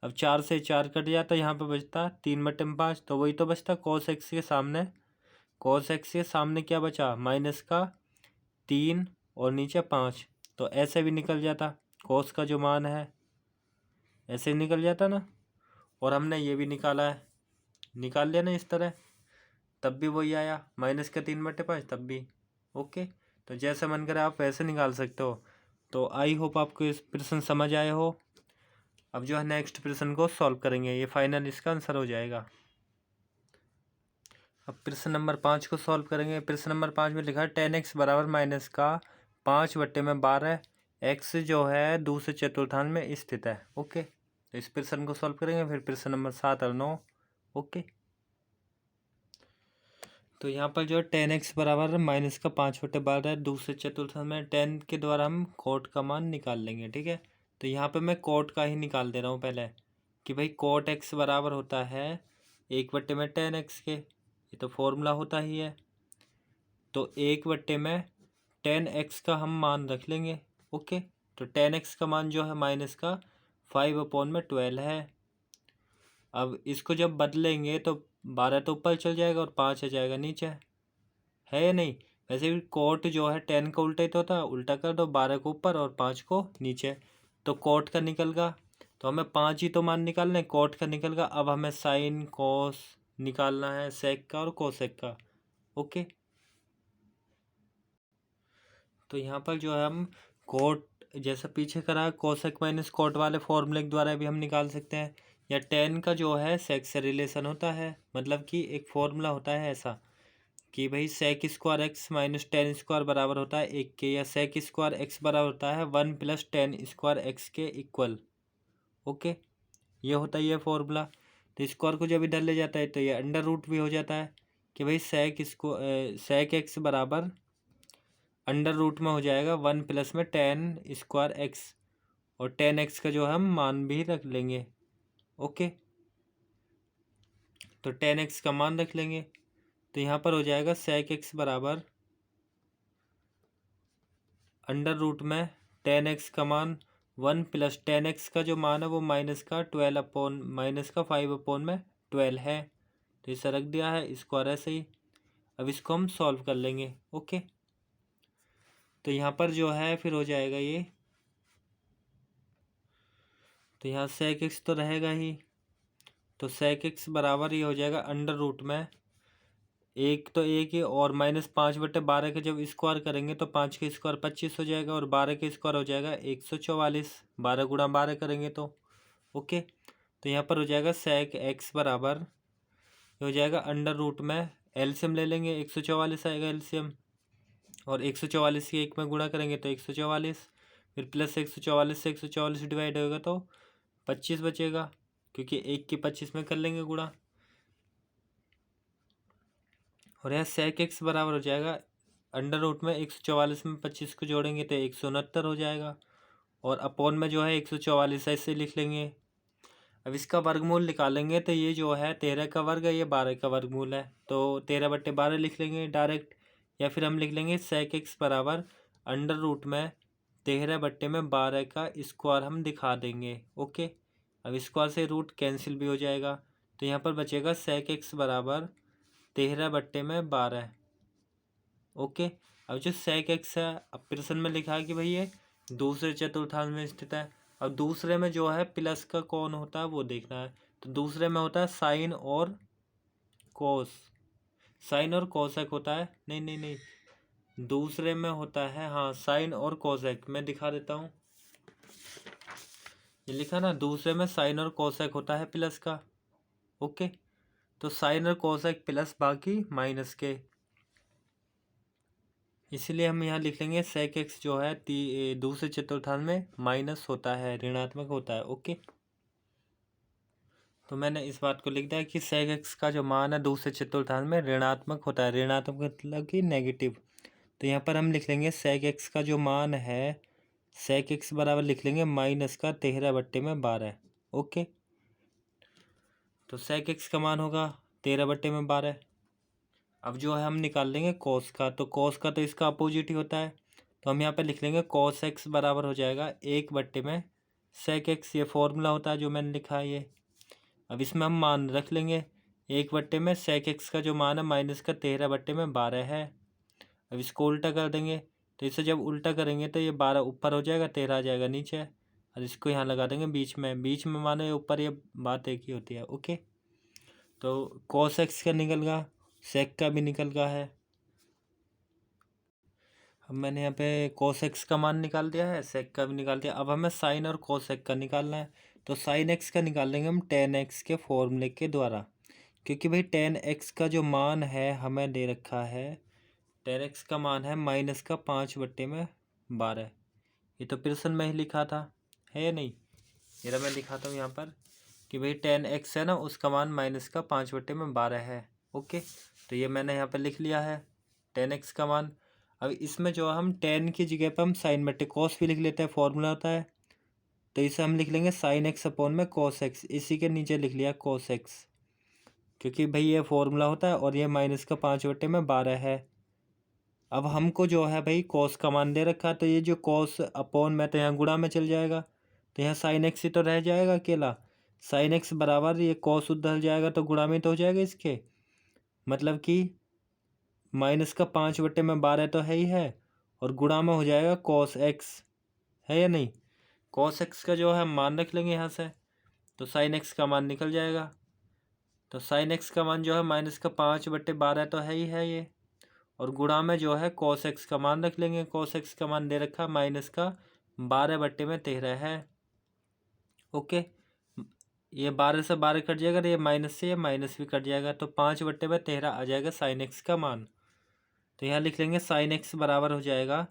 अब 4 से 4 कट जाता, यहाँ पे बचता 3/5, तो वही तो बचता cos x के सामने, cos x के सामने क्या बचा, माइनस का 3 और नीचे 5, तो ऐसे भी निकल जाता, कोस का जो मान है ऐसे निकल जाता ना। और हमने ये भी निकाला है, निकाल लिया ना इस तरह, तब भी वही आया -3/5, तब भी ओके। तो जैसे मन करे आप वैसे निकाल सकते हो। तो आई होप आपको इस प्रश्न समझ आए हो। अब जो है नेक्स्ट प्रश्न को सॉल्व करेंगे, ये फाइनल इसका आंसर हो जाएगा। अब प्रश्न नंबर 5 को सॉल्व करेंगे। प्रश्न नंबर 5 में लिखा है 10x बराबर माइनस का 5/12, x जो है दूसरे चतुर्थांश में स्थित है। ओके, तो इस प्रश्न को सॉल्व करेंगे। फिर प्रश्न नंबर 7 और 9। ओके, तो यहाँ पर जो है 10x बराबर माइनस का 5/12 दूसरे चतुर्थांश में, 10 के द्वारा हम कोट का मान निकाल लेंगे। ठीक है, तो यहाँ पे मैं कोट का ही निकाल दे रहा हूँ पहले, कि भाई कोट x बराबर होता है 1/10x के, ये तो फॉर्मूला होता ही है। तो 1/10x का हम मान रख लेंगे। ओके, तो 10x का मान जो है माइनस का 5/12 है। अब इसको जब बदलेंगे तो 12 तो ऊपर चल जाएगा और 5 आ जाएगा नीचे, है या नहीं। वैसे भी कोट जो है 10 का उल्टा ही तो होता है, उल्टा कर दो, 12 को ऊपर और 5 को नीचे, तो कोट का निकल गा। तो हमें 5 ही तो मान निकालना है, कोट का निकल गा। अब हमें साइन कोस निकालना है, सेक का और कोसेक का। ओके, तो यहाँ पर जो है हम कोट जैसा पीछे करा कोसेक माइनस कोट वाले फॉर्मूले के द्वारा भी हम निकाल सकते हैं, या 10 का जो है सेक से रिलेशन होता है, मतलब कि एक फॉर्मूला होता है ऐसा कि भाई sec square x minus 10 square बराबर होता है 1 के, या सेक स्क्वायर एक्स बराबर होता है 1 + 10 स्क्वायर एक्स के इक्वल। ओके, ये होता है ये फॉर्मूला। तो स्क्वायर को जब इधर ले जाता है तो ये अंडर रूट भी हो जाता है, कि भाई सेक एक्स बराबर अंडर रूट में हो जाएगा 1 + में 10 स्क्वायर एक्स, और 10x का जो हम मान भी रख लेंगे। ओके, तो 10x का मान रख लेंगे, तो यहाँ पर हो जाएगा सेक एक्स बराबर अंडर रूट में 10x का मान 1 + 10x का जो मान है वो -5/12 है। तो इसे रख दिया है, स्क्वायर ऐसे ही। अब इसको हम सॉल्व कर लेंगे। ओके, तो यहाँ पर जो है फिर हो जाएगा ये, तो यहाँ सेक एक्स तो रहेगा ही, तो सेक एक्स बराबर ये हो जाएगा अंडर रूट में, एक तो एक ही, और -5/12 के जब स्क्वायर करेंगे तो 5 के स्क्वायर 25 हो जाएगा, और 12 के स्क्वायर हो जाएगा 144, 12 × 12 करेंगे तो। ओके, तो यहाँ पर हो जाएगा सेक एक्स बराबर हो जाएगा अंडर रूट में, एलसीएम ले लेंगे, 144 आएगा एलसीएम, और 144 के 1 में गुणा करेंगे तो 144, फिर प्लस 144 से 144 डिवाइड होगा तो 25 बचेगा, क्योंकि 1 के 25 में कर लेंगे गुणा। और यहाँ सेक एक्स बराबर हो जाएगा अंडर रूट में 144 में 25 को जोड़ेंगे तो 169 हो जाएगा, और अपोन में जो है 144 ऐसे लिख लेंगे। अब इसका वर्गमूल निकालेंगे तो ये जो है 13 का वर्ग है, ये 12 का वर्गमूल है, तो 13/12 लिख लेंगे डायरेक्ट, या फिर हम लिख लेंगे सेक एक्स बराबर अंडर रूट में 13/12 का स्क्वायर हम दिखा देंगे। ओके, अब स्क्वायर से रूट कैंसिल भी हो जाएगा, तो यहाँ पर बचेगा सेक एक्स बराबर 13/12। ओके, अब जो सेक एक्स है, अब प्रश्न में लिखा है कि भाई ये दूसरे चतुर्थांश में स्थित है। अब दूसरे में जो है प्लस का कौन होता है वो देखना है, तो दूसरे में होता है साइन और कोस, साइन और कोसेक होता है, नहीं नहीं नहीं, दूसरे में होता है हाँ साइन और कोसेक। मैं दिखा देता हूँ, ये लिखा ना, दूसरे में साइन और कोसेक होता है प्लस का। ओके, तो साइन और कोसेक प्लस, बाकी माइनस के, इसलिए हम यहाँ लिख लेंगे सेक एक्स जो है दूसरे चतुर्थांश में माइनस होता है, ऋणात्मक होता है। ओके, तो मैंने इस बात को लिख दिया कि सेक एक्स का जो मान है दूसरे चतुर्थांश में ऋणात्मक होता है, ऋणात्मक मतलब कि नेगेटिव। तो यहाँ पर हम लिख लेंगे सेक एक्स का जो मान है, सेक एक्स बराबर लिख लेंगे माइनस का 13/12। ओके, तो सेक एक्स का मान होगा 13/12। अब जो है हम निकाल लेंगे कोस का, तो कोस का तो इसका अपोजिट ही होता है, तो हम यहाँ पे लिख लेंगे कोस एक्स बराबर हो जाएगा 1/सेक एक्स, ये फॉर्मूला होता है जो मैंने लिखा है ये। अब इसमें हम मान रख लेंगे, 1/सेक एक्स का जो मान है -13/12 है। अब इसको उल्टा कर देंगे, तो इसे जब उल्टा करेंगे तो ये 12 ऊपर हो जाएगा, 13 आ जाएगा नीचे, और इसको यहाँ लगा देंगे बीच में मानो ये ऊपर, ये बात एक ही होती है। ओके, तो cos x का निकल गया, sec का भी निकल गया है। अब मैंने यहाँ पे cos x का मान निकाल दिया है, sec का भी निकाल दिया। अब हमें sin और cos x का निकालना है, तो sin x का निकाल लेंगे हम tan x के फॉर्मूले के द्वारा, क्योंकि भाई tan x का जो मान है हमें दे रखा है, tan x का मान है -5/12। ये तो प्रश्न में ही लिखा था, है या नहीं? ये मैं दिखाता हूँ यहाँ पर कि भाई tan x है ना, उसका मान -5/12 है। ओके, तो ये मैंने यहाँ पर लिख लिया है tan x का मान। अब इसमें जो हम tan की जगह पर हम sin/cos भी लिख लेते हैं, फॉर्मूला होता है, तो इसे हम लिख लेंगे sin x अपॉन में cos x, इसी के नीचे लिख लिया cos x, क्योंकि भाई ये फॉर्मूला होता है और ये -5/12 है। अब हमको जो है भाई cos का मान दे रखा है, तो ये जो cos अपॉन में, तो यहाँ गुणा में चल जाएगा, तो यहाँ sin x ही तो रह जाएगा अकेला। sin x बराबर ये cos उधर जाएगा तो गुणा में तो हो जाएगा इसके, मतलब कि -5/12 तो है ही है, और गुणा में हो जाएगा cos x, है या नहीं? cos x का जो है मान रख लेंगे यहाँ से, तो sin x का मान निकल जाएगा। तो sin x का मान जो है -5/12 तो है ही है ये, और गुणा में जो है cos x का मान रख लेंगे। cos x का मान दे रखा -12/13 है। ओके, ये 12 से 12 कट जाएगा, ये माइनस से ये माइनस भी कट जाएगा, तो 5/13 आ जाएगा sin x का मान। तो यहाँ लिख लेंगे sin x बराबर हो जाएगा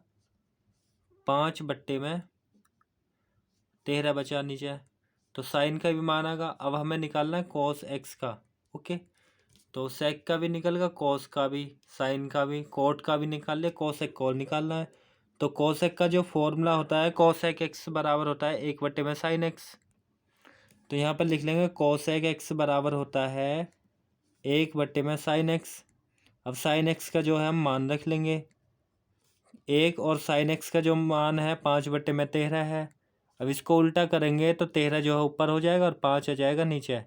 5/13 बचा नीचे, तो साइन का भी मान आएगा। अब हमें निकालना है cos x का। ओके, तो sec का भी निकल गया, cos का भी, साइन का भी, cot का भी निकाल लिया, cos एक और निकालना है। तो cos एक का जो फॉर्मूला होता है cosec x बराबर होता है 1/sin x। तो यहाँ पर लिख लेंगे cosec x बराबर होता है 1/sin x। अब sin x का जो है हम मान रख लेंगे 1, और sin x का जो मान है 5/13 है। अब इसको उल्टा करेंगे तो 13 जो है ऊपर हो जाएगा और 5 आ जाएगा नीचे।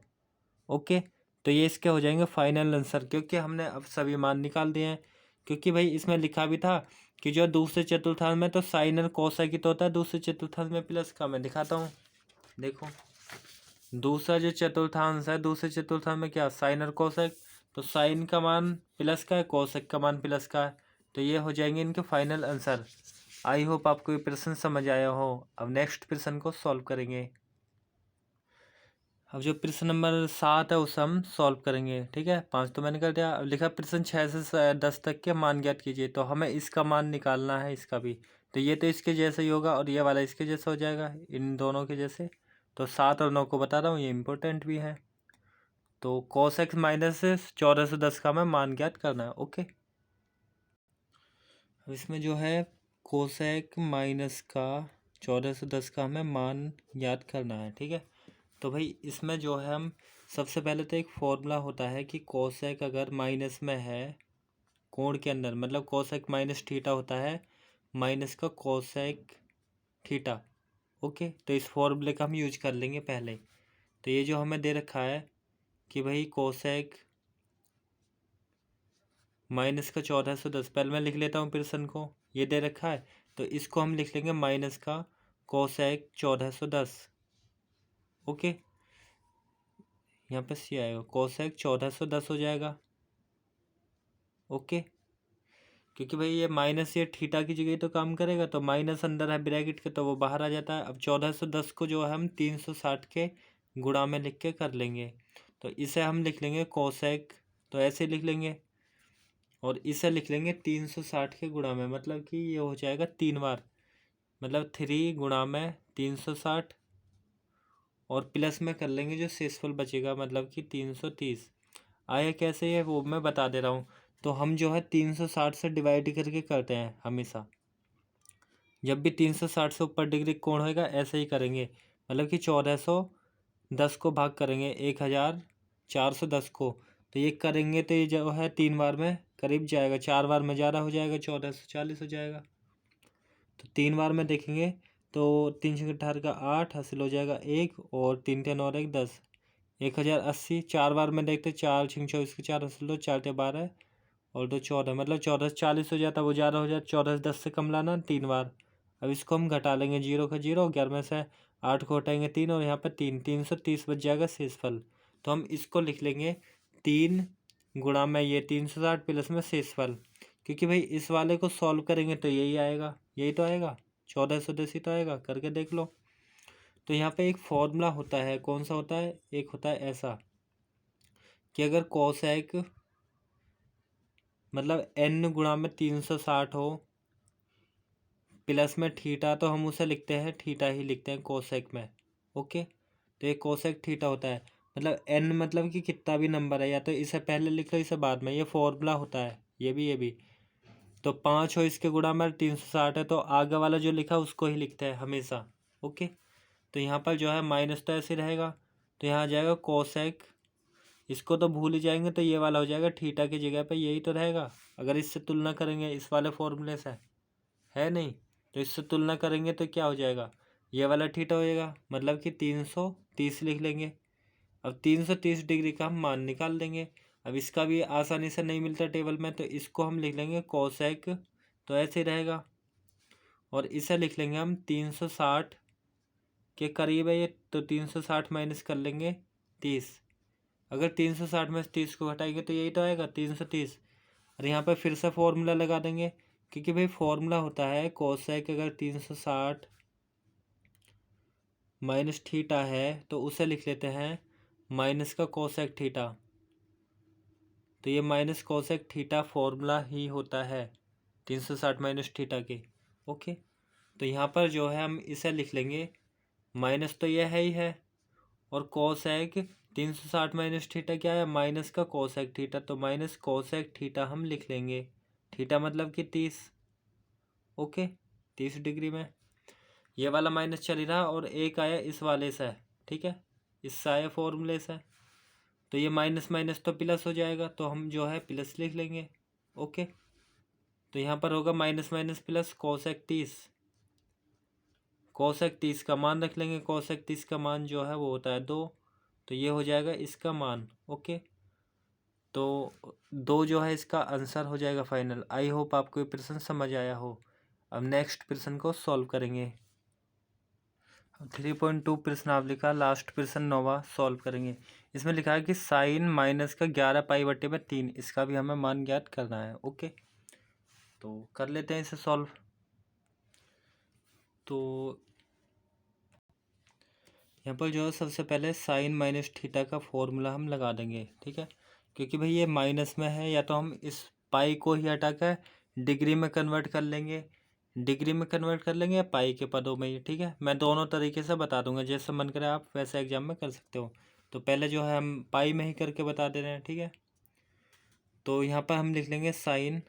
ओके, तो ये इसके हो जाएंगे फाइनल आंसर, क्योंकि हमने अब सभी मान निकाल दिए हैं। क्योंकि भाई इसमें लिखा भी था कि जो दूसरे चतुर्थांश में तो साइन और कोसाइन की तो होता है, दूसरे चतुर्थांश में प्लस का। मैं दिखाता हूँ, देखो दूसरा जो चतुर्थांश है, दूसरे चतुर्थांश में क्या साइन और कोसाइन, तो साइन का मान प्लस का है, कोसेक का मान प्लस का है, तो ये हो जाएंगे इनके फाइनल आंसर। आई होप आपको ये प्रश्न समझ आया हो। अब नेक्स्ट प्रश्न को सॉल्व करेंगे। अब जो प्रश्न नंबर 7 है उसे हम सॉल्व करेंगे। ठीक है, 5 तो मैंने कर दिया। अब लिखा प्रश्न 6 से 10 तक के मान ज्ञात कीजिए, तो हमें इसका मान निकालना है, इसका भी। तो ये तो इसके जैसे ही होगा और ये वाला इसके जैसा हो जाएगा, इन दोनों के जैसे। तो 7 और 9 को बता रहा हूँ, ये इम्पोर्टेंट भी है। तो cos x -1410 का हमें मान ज्ञात करना है। ओके, अब इसमें जो है कोसेक माइनस का 1410 का हमें मान ज्ञात करना है। ठीक है, तो भाई इसमें जो है हम सबसे पहले तो एक फॉर्मूला होता है कि कोसेक अगर माइनस में है कोण के अंदर, मतलब कोसेक माइनस थीटा होता है माइनस का कोसेक थीटा। ओके, तो इस फॉर्मूले का हम यूज कर लेंगे पहले। तो ये जो हमें दे रखा है कि भाई कोसेक -1410, पहले मैं लिख लेता हूँ प्रश्न को, ये दे रखा है, तो इसको हम लिख लेंगे माइनस का कोसेक 1410। ओके, यहाँ पे सी आएगा, कोसेक 1410 हो जाएगा। ओके, क्योंकि भाई ये माइनस ये थीटा की जगह तो काम करेगा, तो माइनस अंदर है ब्रैकेट के, तो वो बाहर आ जाता है। अब 1410 को जो है हम 360 के गुणा में लिख के कर लेंगे, तो इसे हम लिख लेंगे कोसेक, तो ऐसे लिख लेंगे, और इसे लिख लेंगे 360 के गुणा में, मतलब कि ये हो जाएगा 3 बार, मतलब 3 गुणा में 360, और प्लस में कर लेंगे जो शेषफल बचेगा, मतलब कि 330। आया कैसे है वो मैं बता दे रहा हूँ। तो हम जो है 360 से डिवाइड करके करते हैं हमेशा, जब भी 360 से ऊपर डिग्री कोण होएगा ऐसे ही करेंगे, मतलब कि 1410 को भाग करेंगे 1410 को, तो ये करेंगे तो ये जो है 3 बार में करीब जाएगा, 4 बार में ज़्यादा हो जाएगा, 1440 हो जाएगा। तो 3 बार में देखेंगे तो 3 छः 18 का 8 हासिल हो जाएगा 1, और 3 3 और 1 10, 1080। 4 बार में देखते 4 6 24 के 4 हासिल हो, 4 12, और 2 14, मतलब 14 से 40 हो जाता, वो ज़्यादा हो जाता। 14 से 10 से कम लाना 3 बार। अब इसको हम घटा लेंगे, 0 का 0, 11 में से 8 को हटाएंगे 3, और यहाँ पर 3, 330 बच जाएगा शेषफल। तो हम इसको लिख लेंगे 3 गुणा में ये 360 प्लस में शेषफल, क्योंकि भाई इस वाले को सॉल्व करेंगे तो यही आएगा, यही तो आएगा, 1410 ही तो आएगा, करके देख लो। तो यहाँ पे एक फॉर्मूला होता है, कौन सा होता है, एक होता है ऐसा कि अगर कोसेक मतलब n गुणा में 360 हो प्लस में थीटा, तो हम उसे लिखते हैं थीटा ही लिखते हैं कोसेक में। ओके, तो ये कोसेक थीटा होता है, मतलब n मतलब कि कितना भी नंबर है, या तो इसे पहले लिख लो इसे बाद में, ये फॉर्मूला होता है, ये भी। तो 5 हो इसके गुणा में 360 है, तो आगे वाला जो लिखा उसको ही लिखते हैं हमेशा। ओके, तो यहाँ पर जो है माइनस तो ऐसे रहेगा, तो यहाँ आ जाएगा कोसेक, इसको तो भूल ही जाएंगे, तो ये वाला हो जाएगा थीटा की जगह पे, यही तो रहेगा। अगर इससे तुलना करेंगे इस वाले फॉर्मूले से, है नहीं, तो इससे तुलना करेंगे तो क्या हो जाएगा, ये वाला थीटा हो जाएगा, मतलब कि 330 लिख लेंगे। अब 330 डिग्री का हम मान निकाल देंगे। अब इसका भी आसानी से नहीं मिलता टेबल में, तो इसको हम लिख लेंगे कोसेक, तो ऐसे ही रहेगा। और इसे लिख लेंगे हम 360 के करीब है ये, तो 360 माइनस कर लेंगे 30। अगर 360 में से 30 को हटाएंगे तो यही तो आएगा 330। और यहाँ पर फिर से फॉर्मूला लगा देंगे, क्योंकि भाई फॉर्मूला होता है कोसेक, अगर 360 माइनस थीटा है तो उसे लिख लेते हैं माइनस का कोसेक थीटा। तो ये माइनस कोसेक थीटा फॉर्मूला ही होता है 360 माइनस थीटा के। ओके, तो यहाँ पर जो है हम इसे लिख लेंगे, माइनस तो यह है ही है, और कोसेक 360 माइनस थीटा क्या है, माइनस का कोसेक थीटा, तो माइनस कोसेक थीटा हम लिख लेंगे, थीटा मतलब कि 30। ओके, 30 डिग्री में ये वाला माइनस चल ही रहा, और एक आया इस वाले से, ठीक है, इससे आया फॉर्मूले से, तो ये माइनस माइनस तो प्लस हो जाएगा, तो हम जो है प्लस लिख लेंगे। ओके, तो यहाँ पर होगा minus minus plus, cosec 30, cosec 30 का मान रख लेंगे, कोसेक 30 का मान जो है वो होता है 2, तो ये हो जाएगा इसका मान। ओके, तो 2 जो है इसका आंसर हो जाएगा फाइनल। आई होप आपको ये प्रश्न समझ आया हो। अब नेक्स्ट प्रश्न को सॉल्व करेंगे। 3.2 प्रश्न आप लिखा, लास्ट प्रश्न 9वां सॉल्व करेंगे। इसमें लिखा है कि साइन माइनस का 11 पाई बटे में 3, इसका भी हमें मान ज्ञात करना है। ओके, तो कर लेते हैं इसे सॉल्व। तो यहाँ पर जो है सबसे पहले साइन माइनस थीटा का फॉर्मूला हम लगा देंगे, ठीक है, क्योंकि भाई ये माइनस में है, या तो हम इस पाई को ही हटा कर डिग्री में कन्वर्ट कर लेंगे, या पाई के पदों में ही, ठीक है। मैं दोनों तरीके से बता दूंगा, जैसे मन करे आप वैसे एग्जाम में कर सकते हो। तो पहले जो है हम पाई में ही करके बता दे रहे हैं, ठीक है। तो यहाँ पर हम लिख लेंगे साइन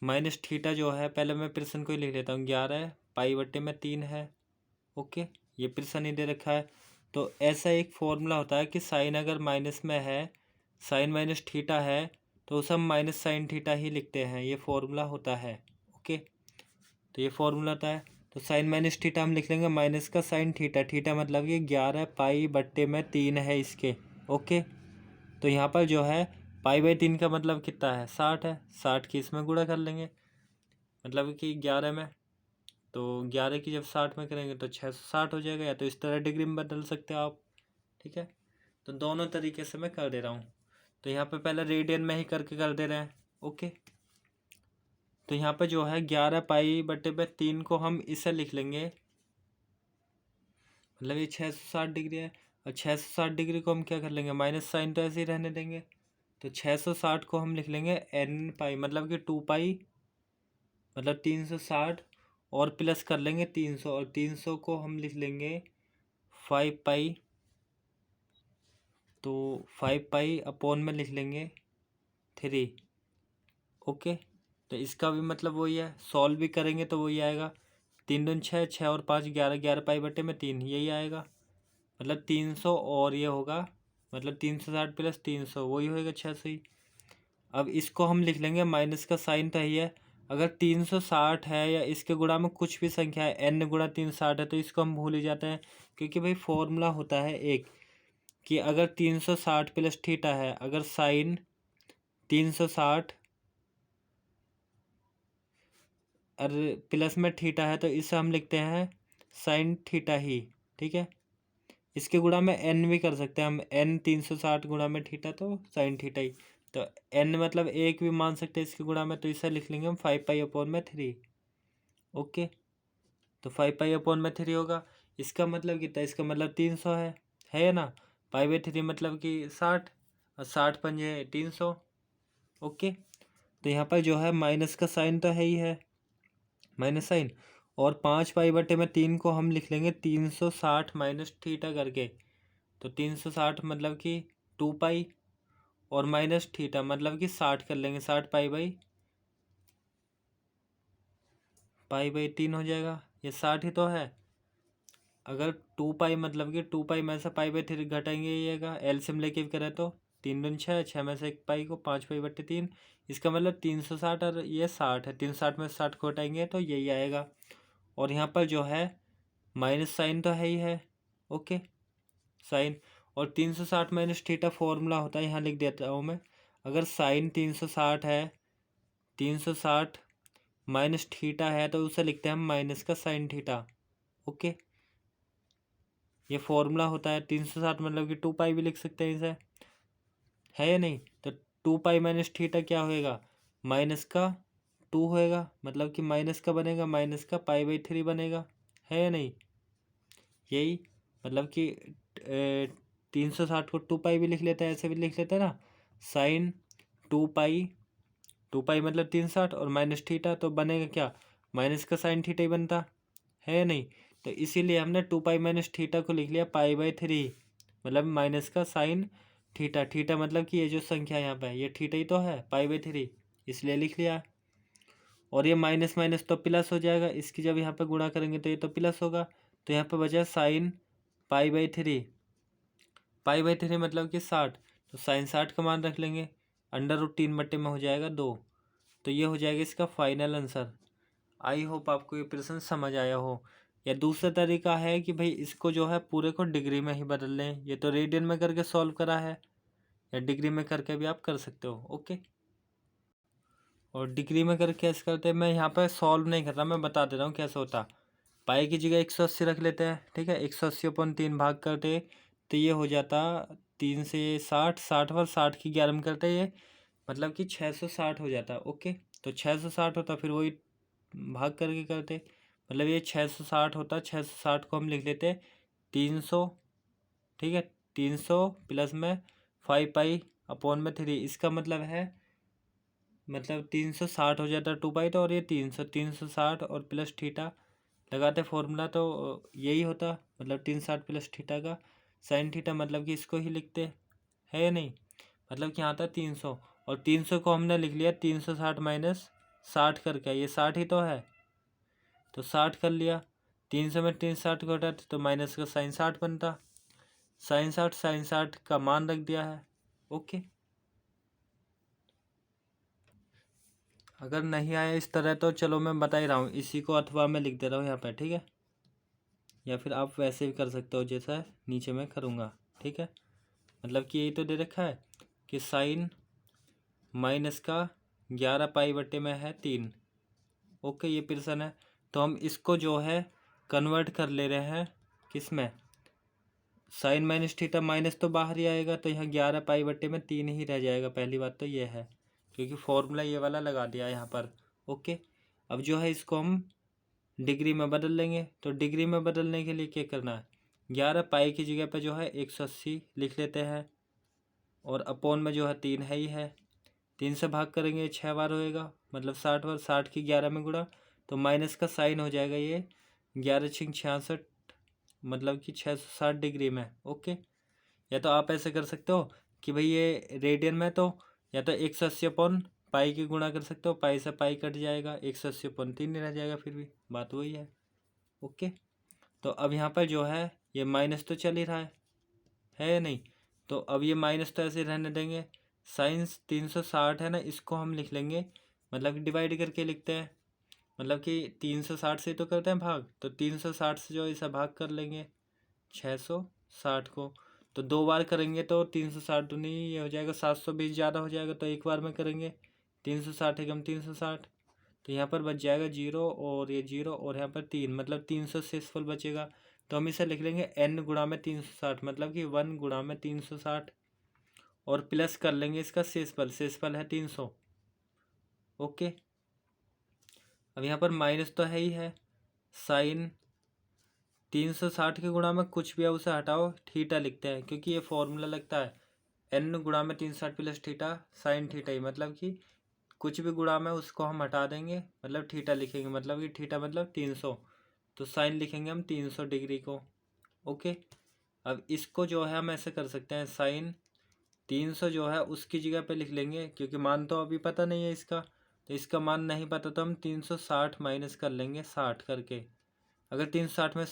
माइनस थीटा जो है, पहले मैं प्रश्न को ही लिख लेता हूँ, 11 पाई बटे में 3 है। ओके, ये प्रश्न ही दे रखा है। तो ऐसा एक फॉर्मूला होता है कि साइन अगर माइनस में है, साइन माइनस थीटा है, तो उसे हम माइनस साइन थीटा ही लिखते हैं, ये फॉर्मूला होता है। ओके, तो ये फॉर्मूला होता है। तो साइन माइनस थीटा हम लिख लेंगे माइनस का साइन थीटा, थीटा मतलब ये 11 पाई बट्टे में 3 है इसके। ओके, तो यहाँ पर जो है पाई बाई 3 का मतलब कितना है, 60 है, 60 की इसमें गुणा कर लेंगे, मतलब कि 11 में, तो 11 की जब 60 में करेंगे तो 660 हो जाएगा, या तो इस तरह डिग्री में बदल सकते हो आप, ठीक है। तो दोनों तरीके से मैं कर दे रहा हूँ। तो यहाँ पे पहले रेडियन में ही करके कर दे रहे हैं। ओके, तो यहाँ पे जो है 11 पाई बटे पे 3 को हम इसे लिख लेंगे, मतलब ये 660 डिग्री है, और 660 डिग्री को हम क्या कर लेंगे, माइनस साइन तो ऐसे ही रहने देंगे, तो 660 को हम लिख लेंगे n पाई, मतलब कि 2 पाई, मतलब 360, और प्लस कर लेंगे 300, और 300 को हम लिख लेंगे 5 पाई, तो 5 पाई अपॉन में लिख लेंगे 3। ओके, तो इसका भी मतलब वही है, सॉल्व भी करेंगे तो वही आएगा, 3 दूनी 6, 6 और 5 11, 11 पाई बटे में 3, यही आएगा, मतलब 300, और ये होगा मतलब 360 प्लस 300, वही होएगा 600 ही। अब इसको हम लिख लेंगे, माइनस का साइन तो ही है, अगर 360 है या इसके गुणा में कुछ भी संख्या है, n गुणा 360 है, तो इसको हम भूल ही जाते हैं, क्योंकि भाई फॉर्मूला होता है एक कि अगर 360 प्लस थीटा है, अगर साइन 360 और प्लस में थीटा है तो इसे हम लिखते हैं साइन थीटा ही। ठीक है, इसके गुणा में एन भी कर सकते हैं हम, एन 360 गुणा में थीटा तो साइन थीटा ही। तो एन मतलब एक भी मान सकते हैं इसके गुणा में, तो इसे लिख लेंगे हम 5π/3। ओके, तो 5π/3 होगा। इसका मतलब कितना, इसका मतलब 300 है ना। π/3 मतलब कि 60, और 60 पंजे 300। ओके, तो यहाँ पर जो है माइनस का साइन तो है ही है, माइनस साइन। और 5π/3 को हम लिख लेंगे 360 माइनस थीटा करके। तो 360 मतलब कि 2π, और माइनस थीटा मतलब कि 60 कर लेंगे, 60π/3 हो जाएगा। ये 60 ही तो है। अगर 2π मतलब कि 2π में से π/3 घटाएंगे, ये एलसीएम लेके करें तो 3 दूनी 6, 6 में से 1 पाई को 5π/3। इसका मतलब 360 और ये 60 है, 360 में 60 को घटाएंगे तो यही आएगा। और यहाँ पर जो है माइनस साइन तो है ही है। ओके, साइन, और 360 माइनस थीटा फॉर्मूला होता है, यहाँ लिख देता हूँ मैं। अगर साइन 360 है, 360 माइनस थीटा है, तो उसे लिखते हैं हम माइनस का साइन थीटा। ओके, ये फॉर्मूला होता है। 360 मतलब कि 2π भी लिख सकते हैं इसे, है या नहीं। तो 2π माइनस थीटा क्या होएगा, माइनस का 2 होएगा, मतलब कि माइनस का बनेगा, माइनस का π/3 बनेगा, है या नहीं। यही मतलब कि 360 को 2π भी लिख लेते हैं, ऐसे भी लिख लेते हैं ना, साइन 2π, 2π मतलब 360 और माइनस थीटा, तो बनेगा क्या, माइनस का साइन थीटा ही बनता, है या नहीं। तो इसीलिए हमने 2π माइनस थीटा को लिख लिया π/3, मतलब माइनस का साइन थीटा। थीटा मतलब कि ये जो संख्या यहाँ पे है ये थीटा ही तो है, π/3, इसलिए लिख लिया। और ये माइनस माइनस तो प्लस हो जाएगा, इसकी जब यहाँ पे गुणा करेंगे तो ये तो प्लस होगा। तो यहाँ पे बचा साइन π/3, π/3 मतलब कि 60, तो साइन 60 का मान रख लेंगे, √3 में हो जाएगा 2। तो ये हो जाएगा इसका फाइनल आंसर। आई होप आपको ये प्रश्न समझ आया हो। या दूसरा तरीका है कि भाई इसको जो है पूरे को डिग्री में ही बदल लें, ये तो रेडियन में करके सॉल्व करा है, या डिग्री में करके भी आप कर सकते हो। ओके, और डिग्री में करके कैसे करते हैं, मैं यहाँ पर सॉल्व नहीं कर रहा, मैं बता दे रहा हूँ कैसे होता। पाई की जगह 180 रख लेते हैं, ठीक है, 180/3 भाग करते तो ये हो जाता 3 से 60, 60 और 60 की 11 में करते ये मतलब कि 660 हो जाता। ओके, तो 660 होता, फिर वही भाग करके करते, मतलब ये 660 होता। 660 को हम लिख लेते 300, ठीक है, 300 प्लस में 5π/3। इसका मतलब है, मतलब 360 हो जाता 2π, तो और ये 360 और प्लस थीटा लगाते फॉर्मूला, तो यही होता, मतलब 360 प्लस थीटा का साइन थीटा, मतलब कि इसको ही लिखते, है या नहीं। मतलब कि यहाँ था 300, और 300 को हमने लिख लिया 360 माइनस 60 करके, ये 60 ही तो है, तो 60 कर लिया। 300 में 360 को हटाते तो माइनस का साइन 60 बनता, साइन 60 का मान रख दिया है। ओके, अगर नहीं आया इस तरह तो चलो मैं बता ही रहा हूँ, इसी को अथवा मैं लिख दे रहा हूँ यहाँ पे, ठीक है, या फिर आप वैसे भी कर सकते हो जैसा नीचे मैं करूँगा। ठीक है, मतलब कि यही तो दे रखा है कि साइन माइनस का 11π/में है 3। ओके, ये प्रश्न है, तो हम इसको जो है कन्वर्ट कर ले रहे हैं किस में, साइन माइनस थीटा, माइनस तो बाहर ही आएगा, तो यहाँ 11π/में 3 ही रह जाएगा। पहली बात तो ये है, क्योंकि फॉर्मूला ये वाला लगा दिया यहाँ पर। ओके, अब जो है इसको हम डिग्री में बदल लेंगे, तो डिग्री में बदलने के लिए क्या करना है, 11π की जगह पे जो है 180 लिख लेते हैं, और अपोन में जो है 3 है ही है, 3 से भाग करेंगे 6 बार होएगा, मतलब 60 बार, 60 की 11 में गुणा, तो माइनस का साइन हो जाएगा ये 11×6 = 66, मतलब कि 660 डिग्री में। ओके, या तो आप ऐसे कर सकते हो कि भाई ये रेडियन में, तो या तो 180/π की गुणा कर सकते हो, पाई से पाई कट जाएगा, 180/3 रह जाएगा, फिर भी बात वही है। ओके, तो अब यहाँ पर जो है ये माइनस तो चल ही रहा है या नहीं, तो अब ये माइनस तो ऐसे रहने देंगे। साइंस 360 है ना, इसको हम लिख लेंगे, मतलब डिवाइड करके लिखते हैं, मतलब कि 360 से तो करते हैं भाग, तो 360 से जो इसे भाग कर लेंगे 660 को, तो 2 बार करेंगे तो 360 दूनी ये हो जाएगा 720 ज़्यादा हो जाएगा, तो एक बार में करेंगे 360 एकम 360, तो यहाँ पर बच जाएगा 0 और ये 0 और यहाँ पर 3, मतलब 300 शेषफल बचेगा। तो हम इसे लिख लेंगे n गुणा में 360, मतलब कि 1 गुणा में 360, और प्लस कर लेंगे इसका शेषफल, शेषफल है 300। ओके, अब यहाँ पर माइनस तो है ही है, साइन 360 के गुणा में कुछ भी है उसे हटाओ, थीटा लिखते हैं, क्योंकि ये फॉर्मूला लगता है n गुणा में 360 प्लस थीटा साइन थीटा ही, मतलब कि कुछ भी गुणा में उसको हम हटा देंगे, मतलब थीटा लिखेंगे, मतलब कि थीटा मतलब 300, तो साइन लिखेंगे हम 300 डिग्री को। ओके, अब इसको जो है हम ऐसे कर सकते हैं, साइन 300 जो है उसकी जगह पे लिख लेंगे, क्योंकि मान तो अभी पता नहीं है इसका, तो इसका मान नहीं पता तो हम 360 माइनस कर लेंगे 60 करके। अगर 360 में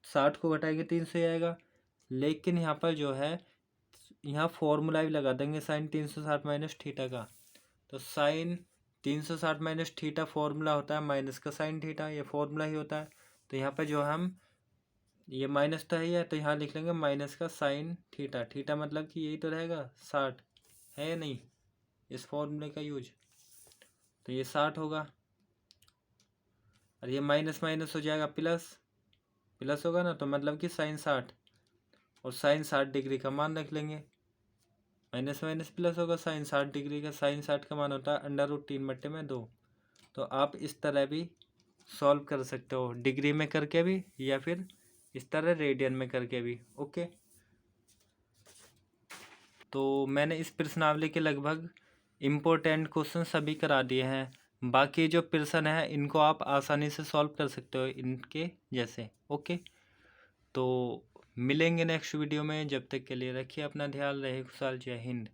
60 को घटाएंगे 300 ही आएगा, लेकिन यहाँ पर जो है यहाँ फॉर्मूला भी लगा देंगे साइन 360 माइनस थीटा का, तो साइन 360 माइनस थीटा फॉर्मूला होता है माइनस का साइन थीटा, ये फॉर्मूला ही होता है। तो यहाँ पर जो हम ये माइनस तो ही है, तो यहाँ लिख लेंगे माइनस का साइन थीटा, थीटा मतलब कि यही तो रहेगा 60, है या नहीं, इस फॉर्मूले का यूज, तो ये 60 होगा, और ये माइनस माइनस हो जाएगा प्लस, प्लस होगा ना, तो मतलब कि साइन 60, और साइन 60 डिग्री का मान रख लेंगे, माइनस माइनस प्लस होगा, साइन 60 डिग्री का, साइन 60 का मान होता है √3/2। तो आप इस तरह भी सॉल्व कर सकते हो, डिग्री में करके भी, या फिर इस तरह रेडियन में करके भी। ओके, तो मैंने इस प्रश्नावली के लगभग इम्पोर्टेंट क्वेश्चन सभी करा दिए हैं, बाकी जो प्रश्न है इनको आप आसानी से सॉल्व कर सकते हो इनके जैसे। ओके, तो मिलेंगे नेक्स्ट वीडियो में, जब तक के लिए रखिए अपना ध्यान, रहे खुशहाल, जय हिंद।